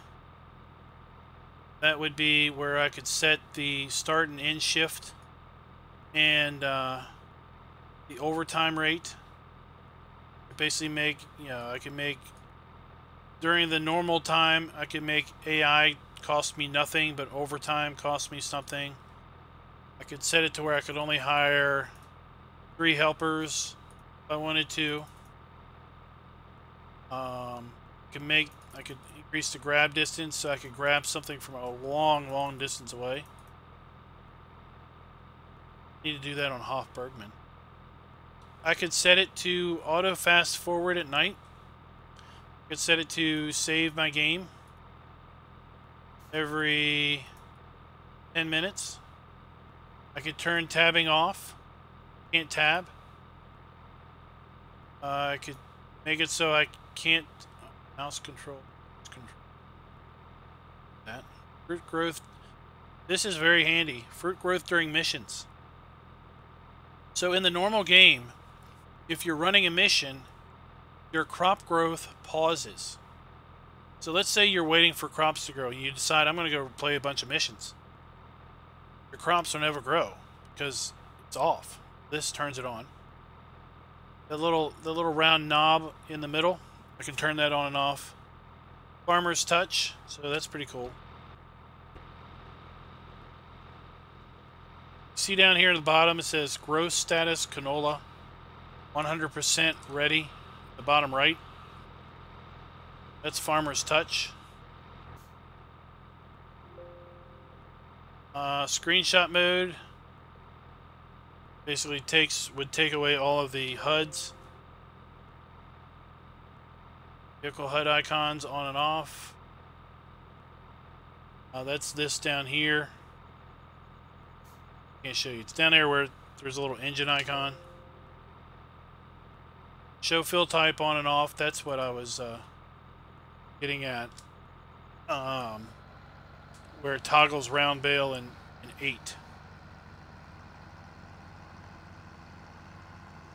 that would be where I could set the start and end shift and the overtime rate. Basically make, I can make, during the normal time, I can make AI cost me nothing, but overtime cost me something. I could set it to where I could only hire 3 helpers if I wanted to. I could increase the grab distance, so I could grab something from a long distance away. Need to do that on Hoff-Bergman. I could set it to auto fast forward at night. I could set it to save my game every 10 minutes. I could turn tabbing off. Can't tab. I could make it so I can't mouse control. That fruit growth. This is very handy. Fruit growth during missions. So in the normal game, if you're running a mission, your crop growth pauses. So let's say you're waiting for crops to grow. You decide, I'm going to go play a bunch of missions. Your crops will never grow because it's off. This turns it on. The little round knob in the middle, I can turn that on and off. Farmer's Touch, so that's pretty cool. See down here at the bottom, it says growth status canola. 100% ready, the bottom right. That's Farmer's Touch. Screenshot mode basically would take away all of the HUDs. Vehicle HUD icons on and off. That's this down here. Can't show you. It's down there where there's a little engine icon. Show fill type on and off. That's what I was getting at. Where it toggles round bale and 8.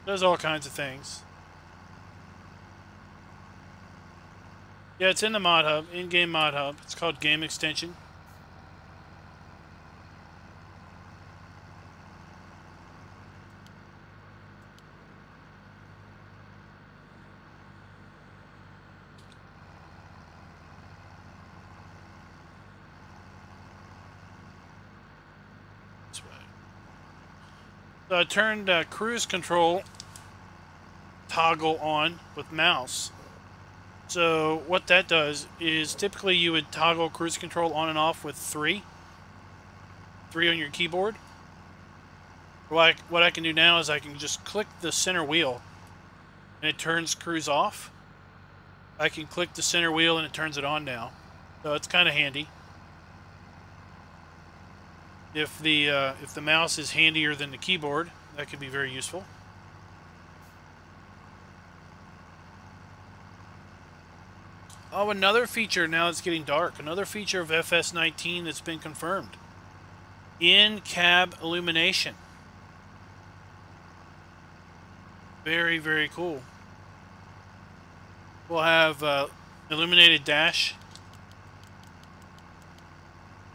Does all kinds of things. Yeah, it's in the mod hub, in-game mod hub. It's called Game Extension. This way. So I turned cruise control toggle on with mouse. So what that does is typically you would toggle cruise control on and off with 3 on your keyboard. What I can do now is I can just click the center wheel and it turns cruise off. I can click the center wheel and it turns it on now. So it's kind of handy. If the mouse is handier than the keyboard, that could be very useful. Oh, another feature, now it's getting dark. Another feature of FS17 that's been confirmed. In-cab illumination. Very, very cool. We'll have illuminated dash.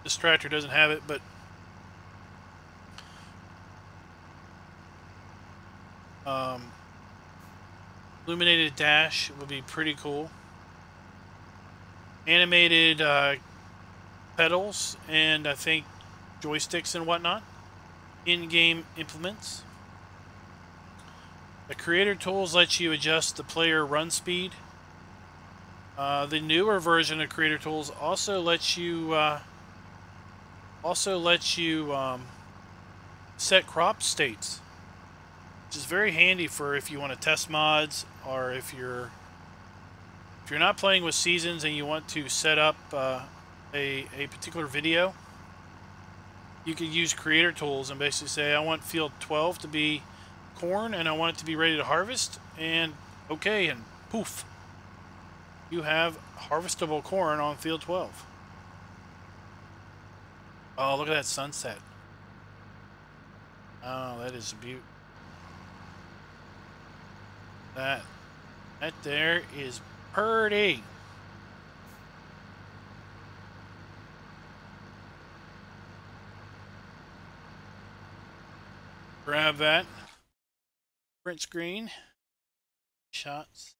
This tractor doesn't have it, but illuminated dash would be pretty cool. Animated pedals and I think joysticks and whatnot. In-game implements. The creator tools let you adjust the player run speed. The newer version of creator tools also lets you set crop states, which is very handy for if you want to test mods or if you're not playing with seasons and you want to set up a particular video. You could use creator tools and basically say, I want field 12 to be corn and I want it to be ready to harvest, and okay, and poof, you have harvestable corn on field 12. Oh, look at that sunset. Oh, that is a beaut. That there is pretty. Grab that. Print screen. Shots.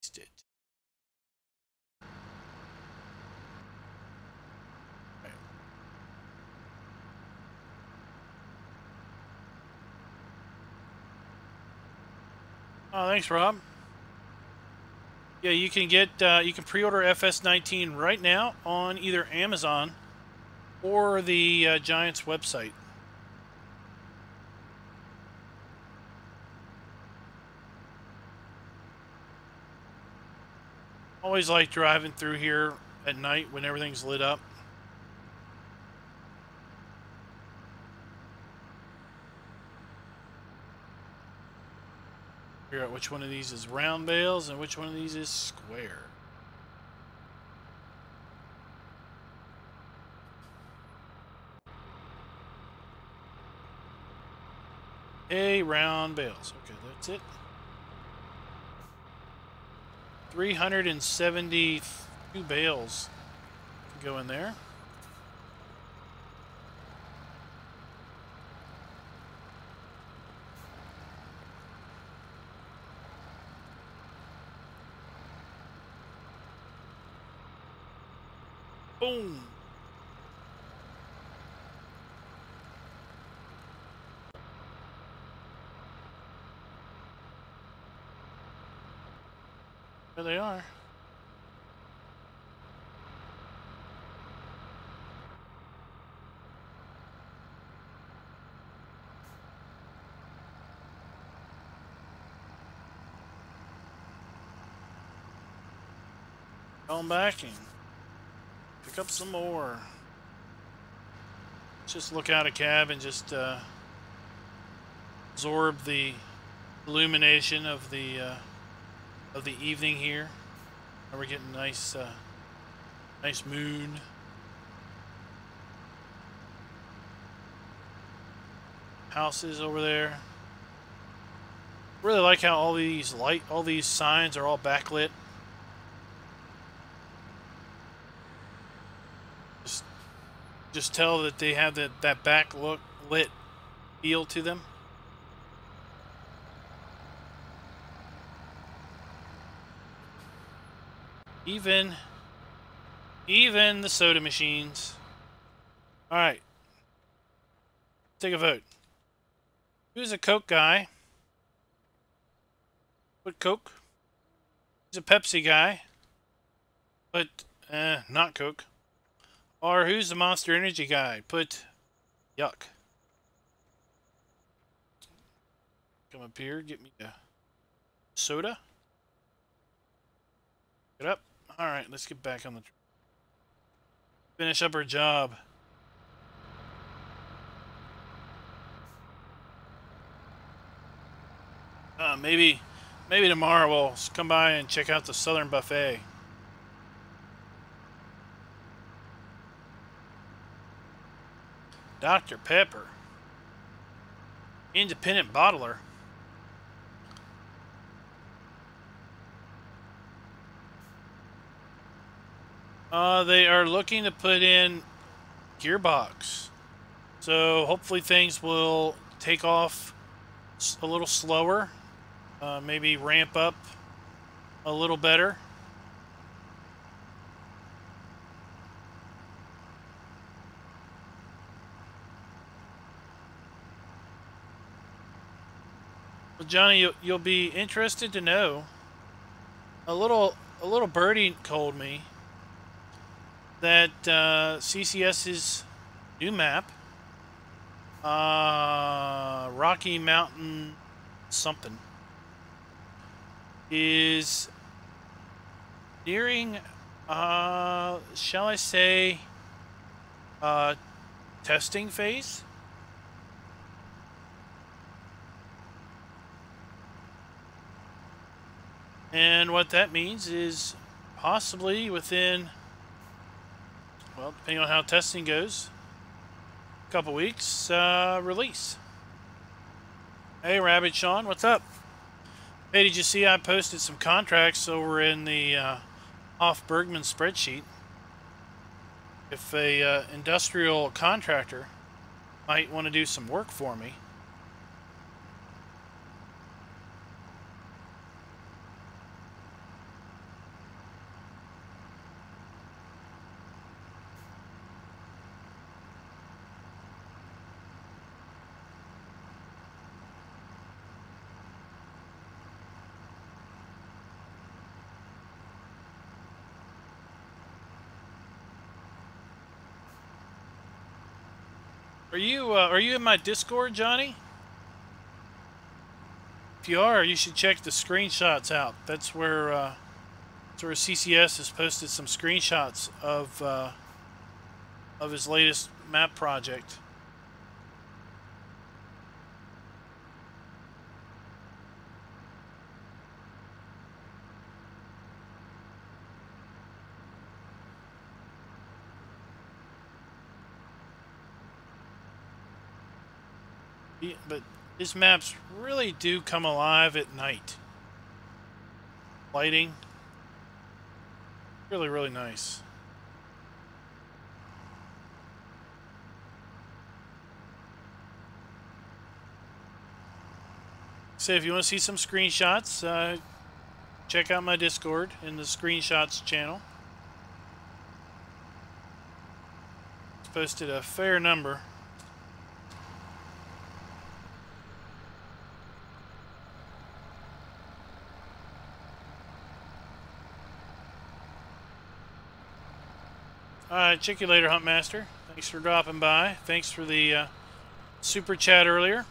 Paste it. Right. Oh, thanks, Rob. Yeah, you can get you can pre-order FS19 right now on either Amazon or the Giants website. Always like driving through here at night when everything's lit up. Figure out which one of these is round bales and which one of these is square. Round bales. Okay, that's it. 372 bales can go in there. Boom. There they are. Come back and pick up some more. Just look out a cab and just absorb the illumination of the evening here. And we're getting nice nice moon. Houses over there. Really like how all these signs are all backlit. Just tell that they have that lit feel to them. Even the soda machines. All right. Take a vote. Who's a Coke guy? Put Coke. Who's a Pepsi guy? Put not Coke. Or who's the Monster Energy guy? Put yuck. Come up here, get me a soda. Get up. All right, let's get back on the finish up our job. Maybe tomorrow we'll come by and check out the Southern Buffet. Dr. Pepper. Independent bottler. They are looking to put in gearbox. So hopefully things will take off a little slower. Maybe ramp up a little better. Well, Johnny, you'll be interested to know. A little birdie told me that CCS's new map, Rocky Mountain something, is nearing, shall I say, testing phase. And what that means is possibly within, well, depending on how testing goes, a couple weeks, release. Hey, Rabbit Sean, what's up? Hey, did you see I posted some contracts over in the Off Bergman spreadsheet? If a industrial contractor might want to do some work for me. Are you in my Discord, Johnny? If you are, you should check the screenshots out. That's where CCS has posted some screenshots of his latest map project. But his maps really do come alive at night. Lighting, really, really nice. So if you want to see some screenshots, check out my Discord in the screenshots channel. It's posted a fair number. Alright, check you later, Huntmaster. Thanks for dropping by. Thanks for the super chat earlier.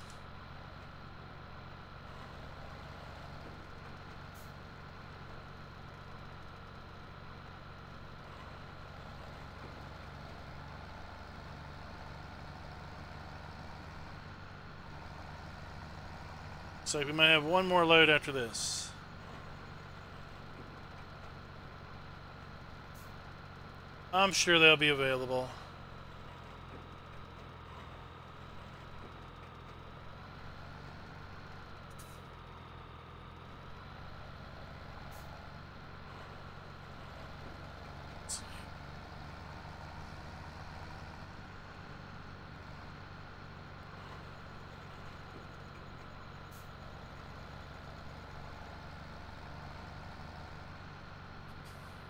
Looks like we might have one more load after this. I'm sure they'll be available.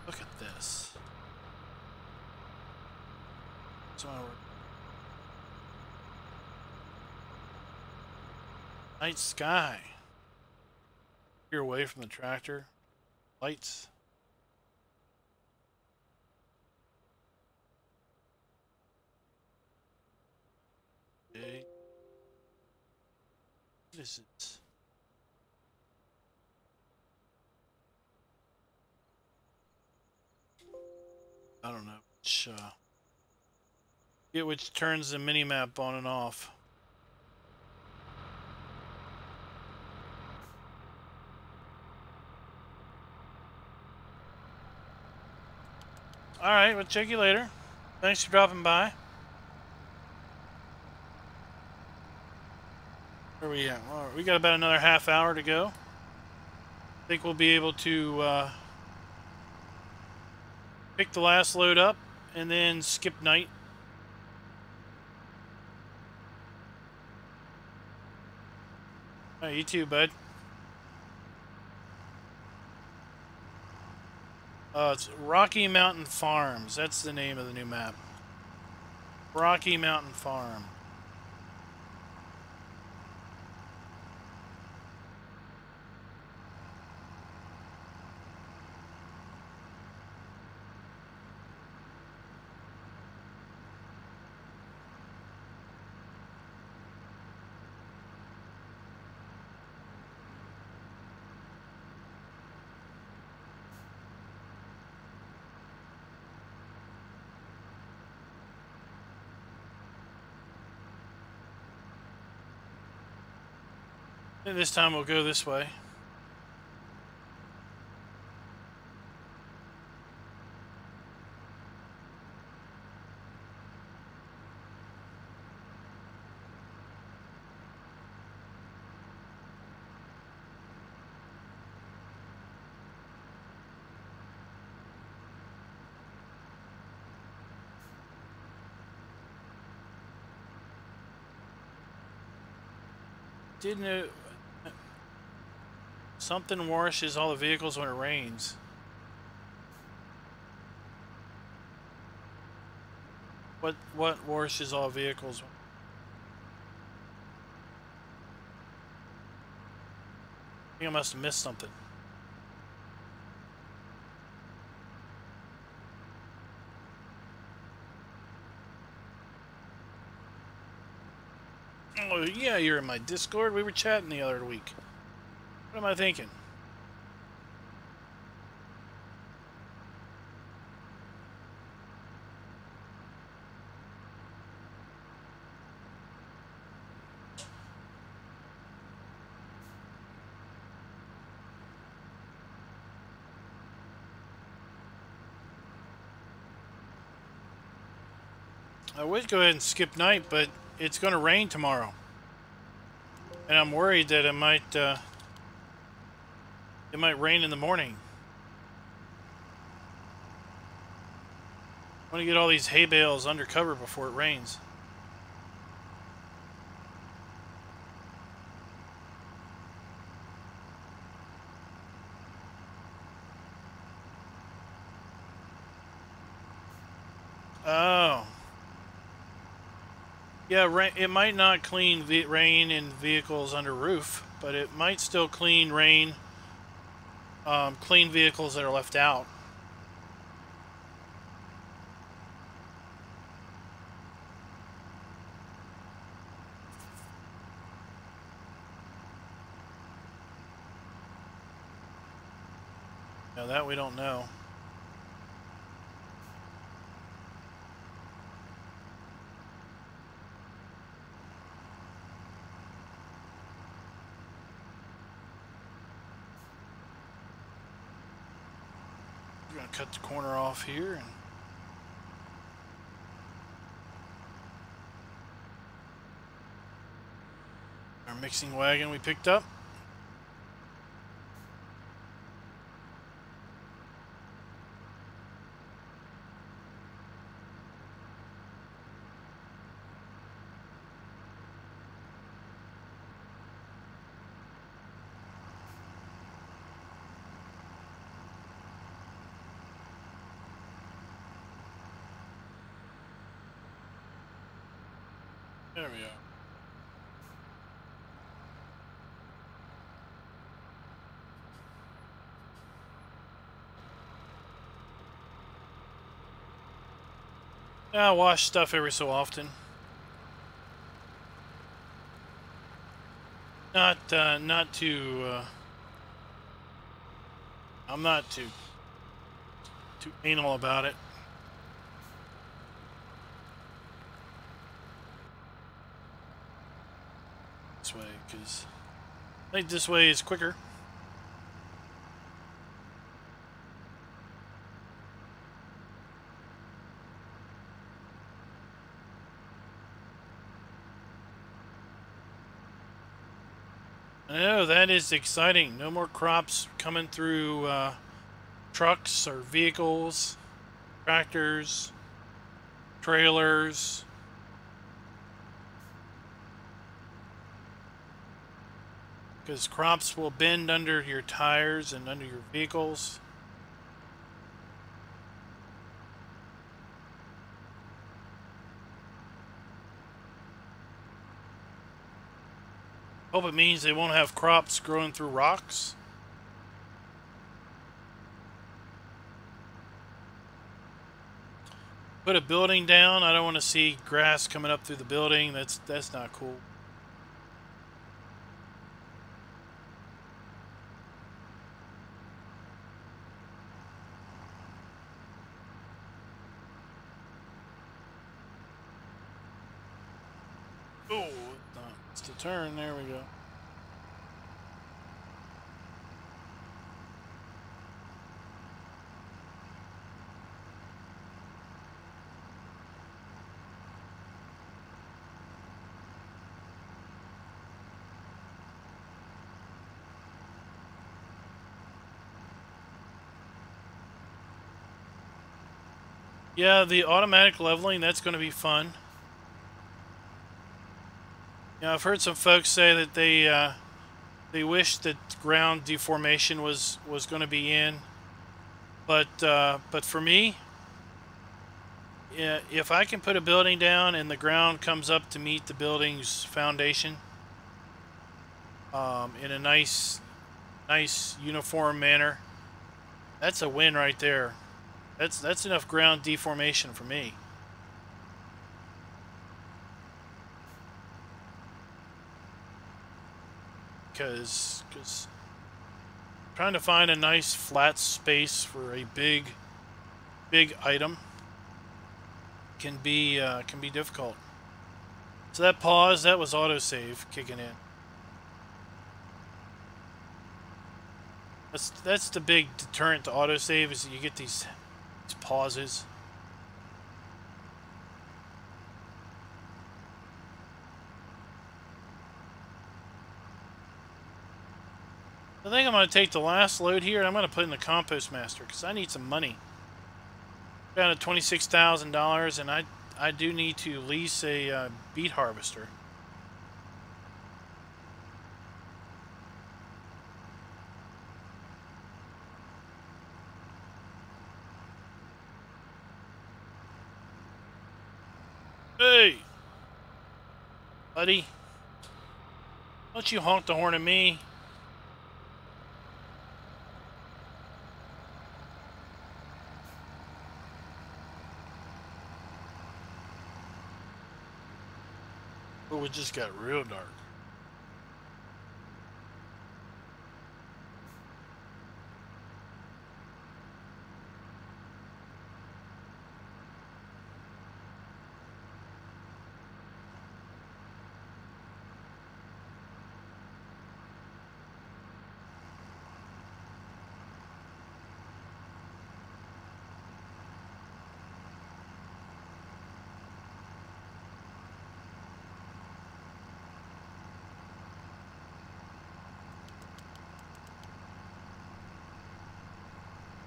Look at this. So night sky. You're away from the tractor. Lights. Okay. What is it? I don't know. Which turns the mini-map on and off. Alright, we'll check you later. Thanks for dropping by. Where are we at? Well, we got about another half hour to go. I think we'll be able to pick the last load up and then skip night. You too, bud. It's Rocky Mountain Farms. That's the name of the new map. Rocky Mountain Farm. And this time we'll go this way. Didn't it... Something washes all the vehicles when it rains. What washes all vehicles? I think I must have missed something. Oh yeah, you're in my Discord. We were chatting the other week. What am I thinking? I would go ahead and skip night, but it's going to rain tomorrow. And I'm worried that it might rain in the morning. I want to get all these hay bales under cover before it rains. Oh. Yeah, it might not clean rain in vehicles under roof, but it might still clean rain, clean vehicles that are left out. Now that we don't know. We're going to cut the corner off here. And our mixing wagon we picked up. There we are. I wash stuff every so often. Not too. I'm not too anal about it. This way, because I think this way is quicker. I know, that is exciting. No more crops coming through trucks or vehicles, tractors, trailers. Because crops will bend under your tires and under your vehicles. Hope it means they won't have crops growing through rocks. Put a building down. I don't want to see grass coming up through the building. That's not cool. Oh, it's the turn. There we go. Yeah, the automatic leveling, that's going to be fun. You know, I've heard some folks say that they wish that ground deformation was going to be in, but for me, yeah, if I can put a building down and the ground comes up to meet the building's foundation, in a nice uniform manner, that's a win right there. That's enough ground deformation for me. Because trying to find a nice flat space for a big item can be difficult. So that pause, that was autosave kicking in. That's the big deterrent to autosave, is that you get these pauses. I think I'm going to take the last load here and I'm going to put in the compost master because I need some money. Down to $26,000 and I do need to lease a beet harvester. Hey, buddy, don't you honk the horn at me. Oh, it just got real dark.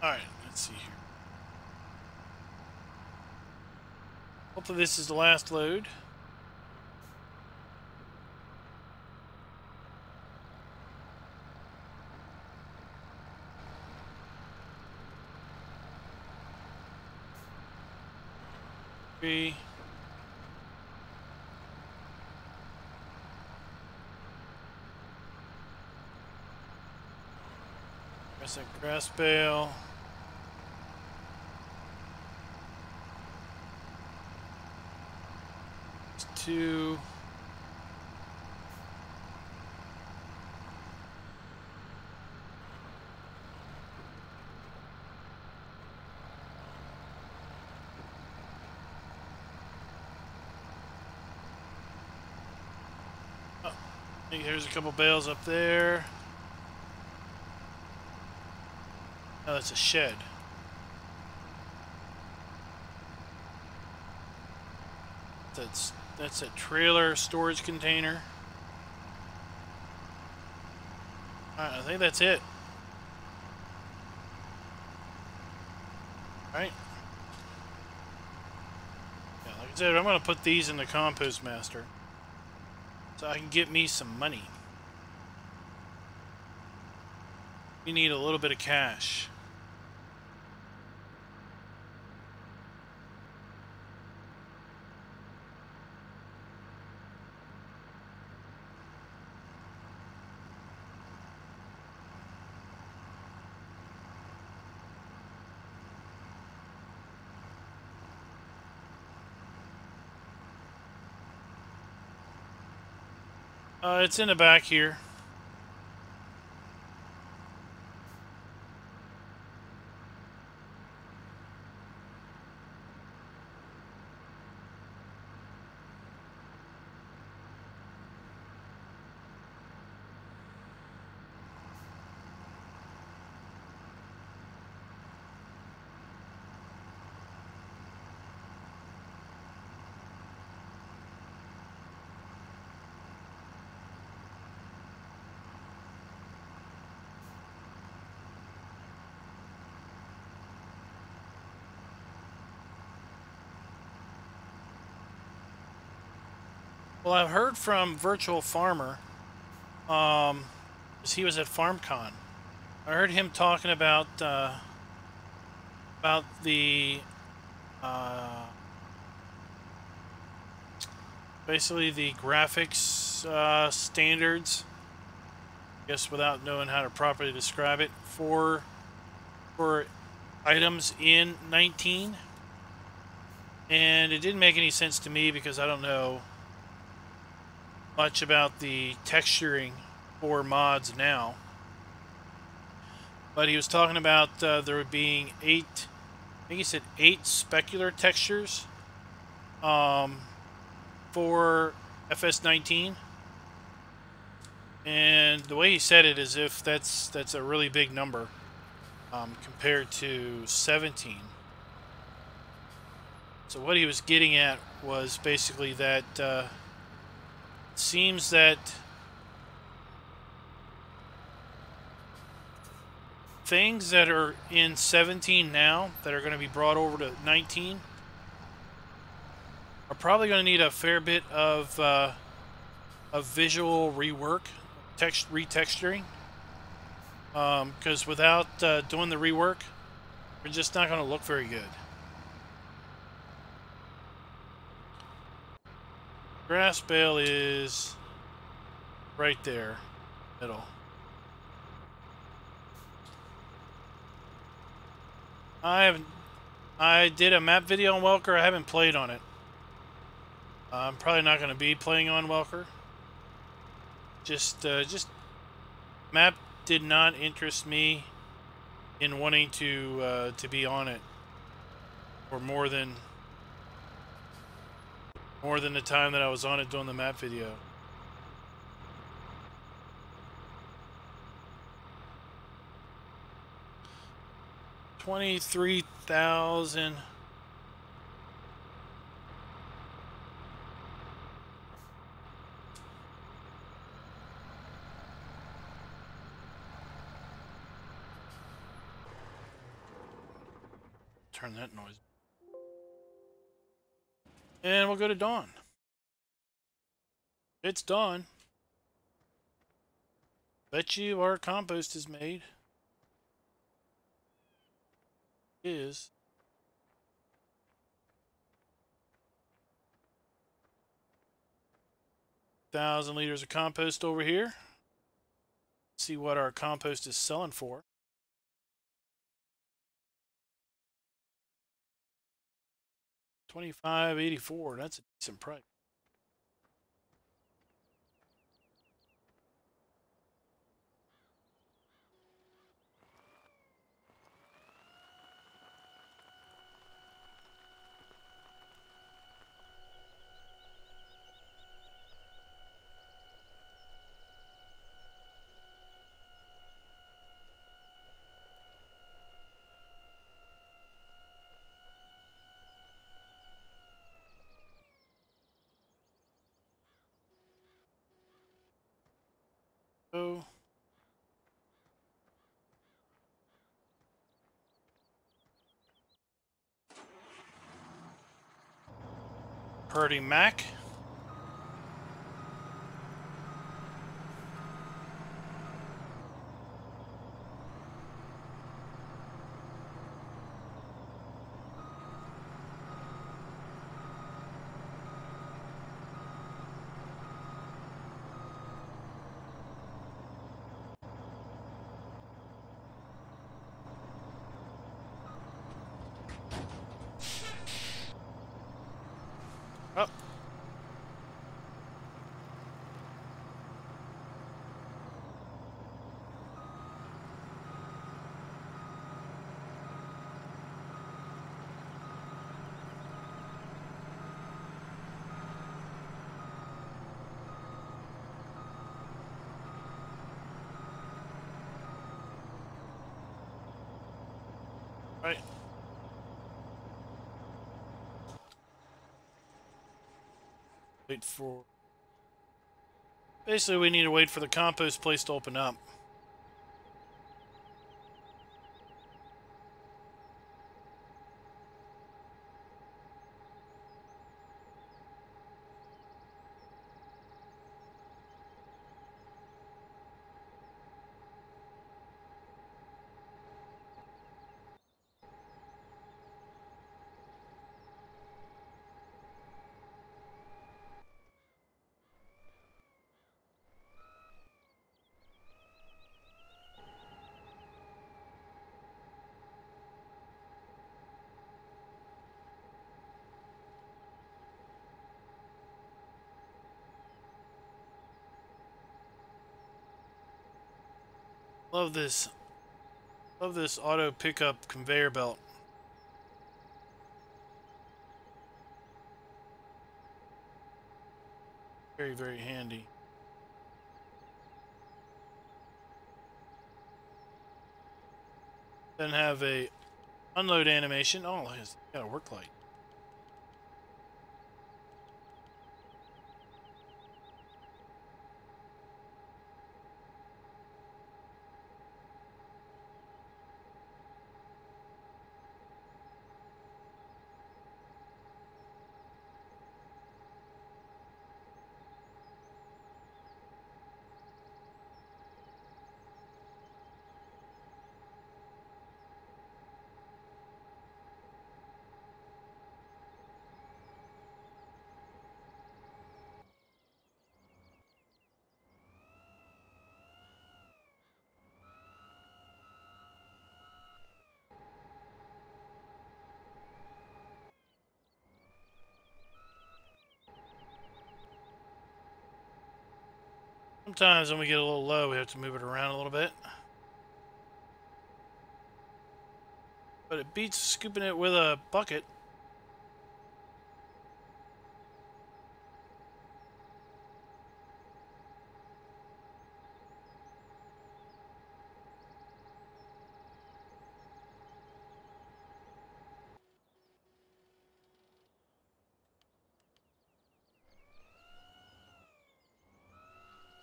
Alright, let's see here. Hopefully this is the last load. Three. There's that grass bale. There's two. Oh, I think there's a couple bales up there. Oh, that's a shed. That's a trailer storage container. Alright, I think that's it. Alright. Yeah, like I said, I'm gonna put these in the compost master so I can get me some money. We need a little bit of cash. It's in the back here. Well, I've heard from Virtual Farmer, because he was at FarmCon. I heard him talking about the basically the graphics standards. I guess without knowing how to properly describe it for items in 19, and it didn't make any sense to me because I don't know much about the texturing for mods now. But he was talking about there being 8, I think he said 8 specular textures for FS19. And the way he said it is if that's a really big number compared to 17. So what he was getting at was basically that seems that things that are in 17 now that are going to be brought over to 19 are probably going to need a fair bit of visual rework, retexturing, because without doing the rework, they're just not going to look very good. Grass bale is right there, middle. I did a map video on Welker. I haven't played on it. I'm probably not going to be playing on Welker. Just map did not interest me in wanting to be on it for more than the time that I was on it doing the map video. $23,000. turn that noise. And we'll go to dawn. It's dawn. Bet you our compost is made. It is. 1,000 liters of compost over here. See what our compost is selling for. $25.84. That's a decent price. So Purdy Mac. Oh. Right. Wait for... Basically, we need to wait for the compost place to open up. Love this. Love this auto pickup conveyor belt. Very, very handy. Then have a unload animation. Oh, it's got a work light. Sometimes when we get a little low, we have to move it around a little bit. But it beats scooping it with a bucket.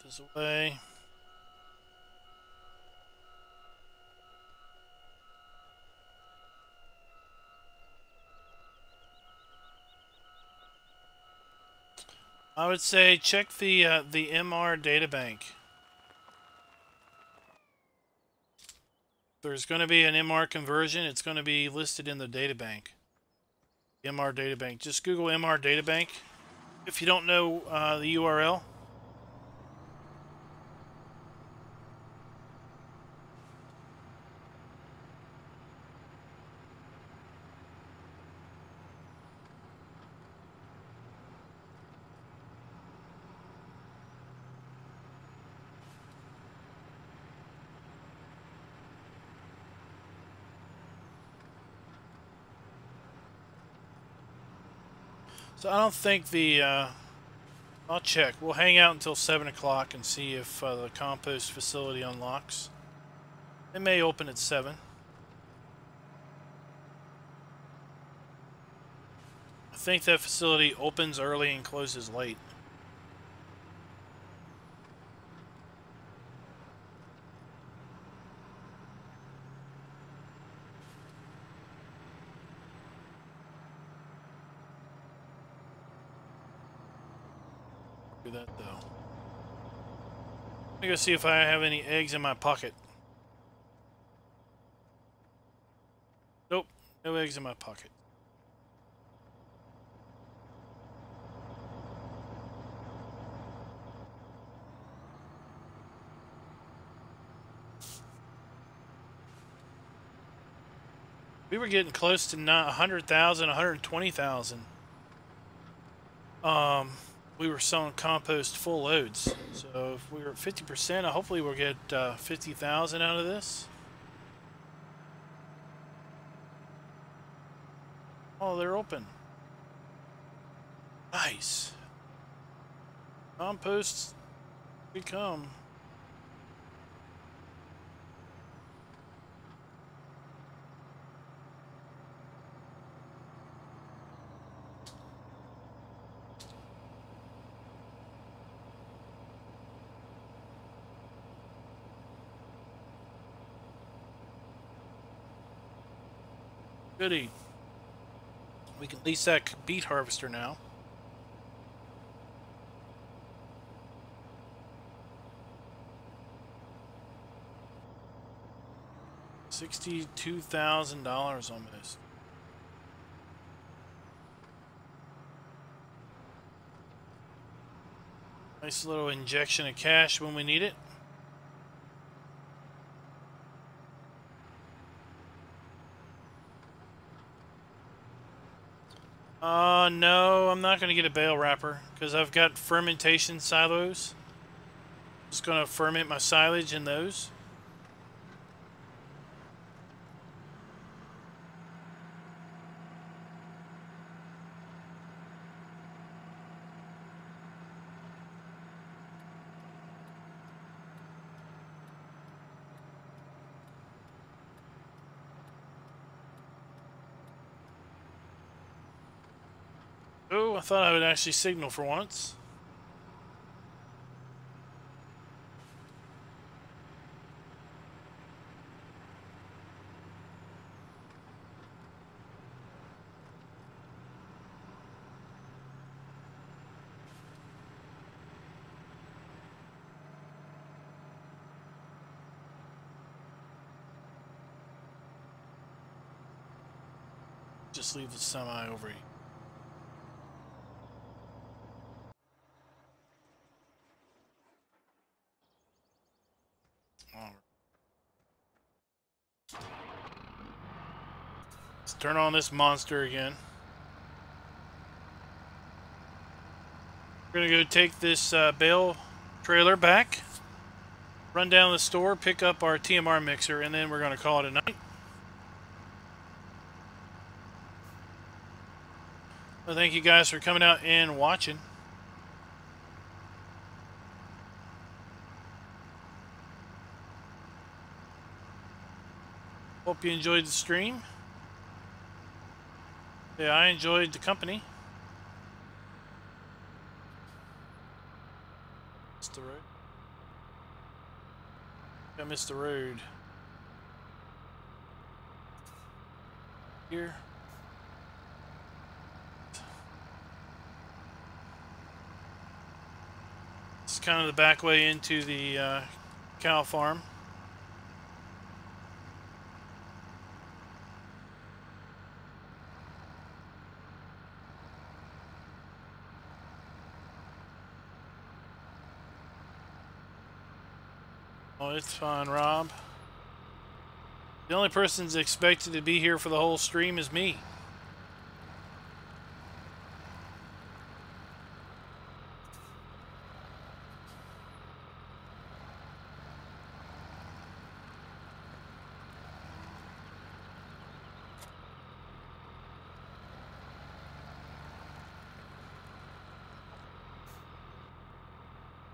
This away. I would say check the MR databank. If there's going to be an MR conversion, it's going to be listed in the databank. MR databank. Just Google MR databank if you don't know the URL. So I don't think the, I'll check. We'll hang out until 7 o'clock and see if the compost facility unlocks. It may open at 7. I think that facility opens early and closes late. Do that though. Let me go see if I have any eggs in my pocket. Nope, no eggs in my pocket. We were getting close to 100,000, 120,000. We were selling compost full loads. So if we were at 50%, hopefully we'll get 50,000 out of this. Oh, they're open. Nice. Composts become. Goody. We can lease that beet harvester now. $62,000 almost. Nice little injection of cash when we need it. No, I'm not going to get a bale wrapper because I've got fermentation silos. Just going to ferment my silage in those. Oh, I thought I would actually signal for once. Just leave the semi over here. Let's turn on this monster again. We're gonna go take this bale trailer back, run down the store, pick up our TMR mixer, and then we're gonna call it a night. Well, thank you guys for coming out and watching. Hope you enjoyed the stream. Yeah, I enjoyed the company. Missed the road. I missed the road. Here. . kind of the back way into the cow farm. Oh, it's fine, Rob. The only person's expected to be here for the whole stream is me.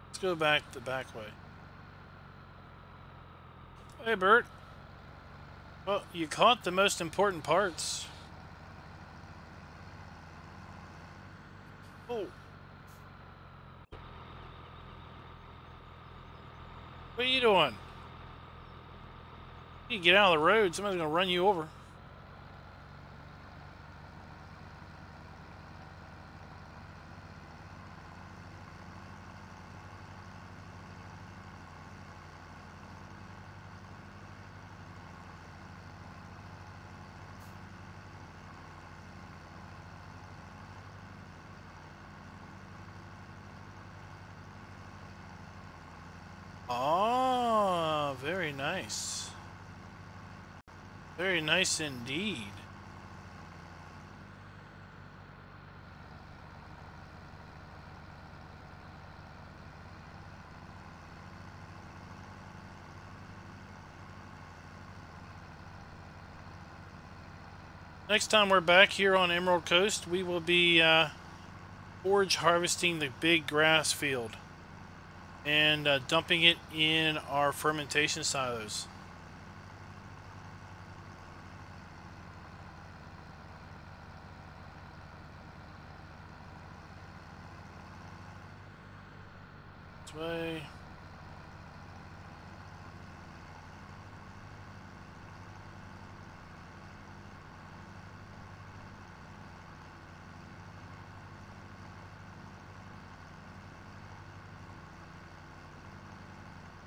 Let's go back the back way. Hey, Bert. Well, you caught the most important parts. Oh. What are you doing? You get out of the road, somebody's gonna run you over. Ah, very nice. Very nice indeed. Next time we're back here on Emerald Coast, we will be forage harvesting the big grass field and dumping it in our fermentation silos. This way.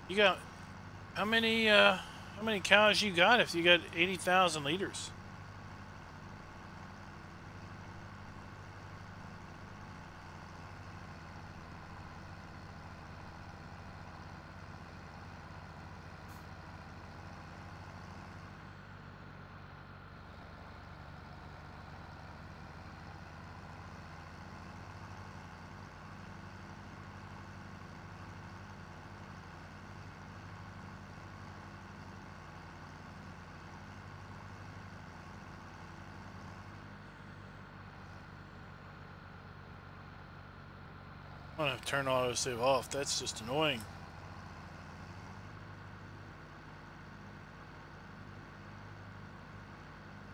You got how many cows you got if you got 80,000 liters? I'm gonna have to turn autosave off. That's just annoying.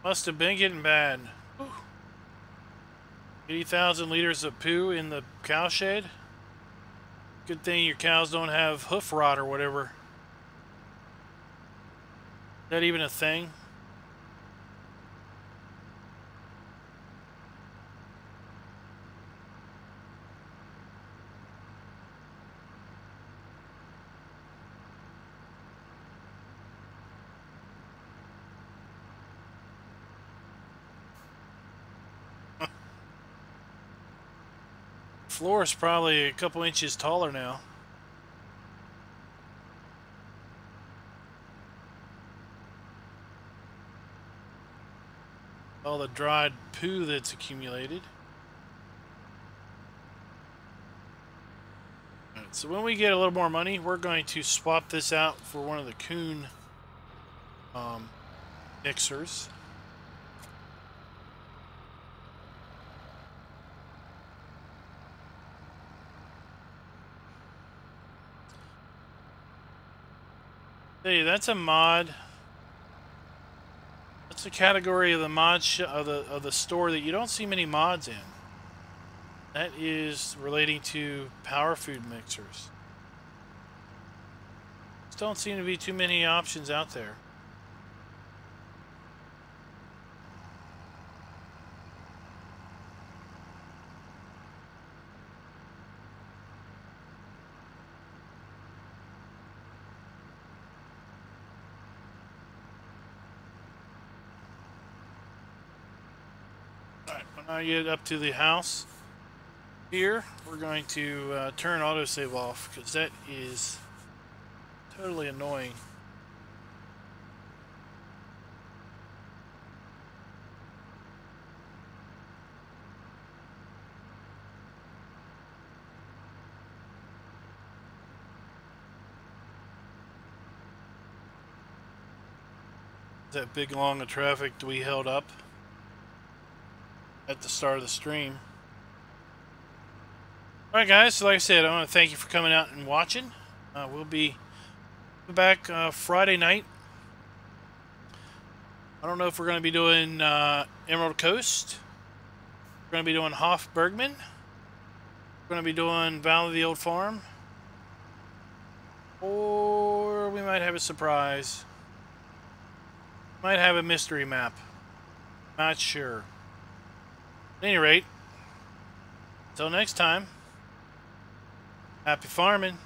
Must have been getting bad. Whew. 80,000 liters of poo in the cow shed. Good thing your cows don't have hoof rot or whatever. Is that even a thing? Floor is probably a couple inches taller now. All the dried poo that's accumulated. Alright, so when we get a little more money, we're going to swap this out for one of the coon mixers. Hey, that's a mod. That's a category of the mod of the store that you don't see many mods in. That is relating to power food mixers. Just don't seem to be too many options out there. when I get up to the house here, we're going to turn autosave off because that is totally annoying. That big long of traffic that we held up at the start of the stream. Alright guys, so like I said, I want to thank you for coming out and watching. We'll be back Friday night. I don't know if we're going to be doing Emerald Coast. We're going to be doing Hoff Bergman. We're going to be doing Valley of the Old Farm. Or we might have a surprise. Might have a mystery map. Not sure. At any rate, until next time, happy farming.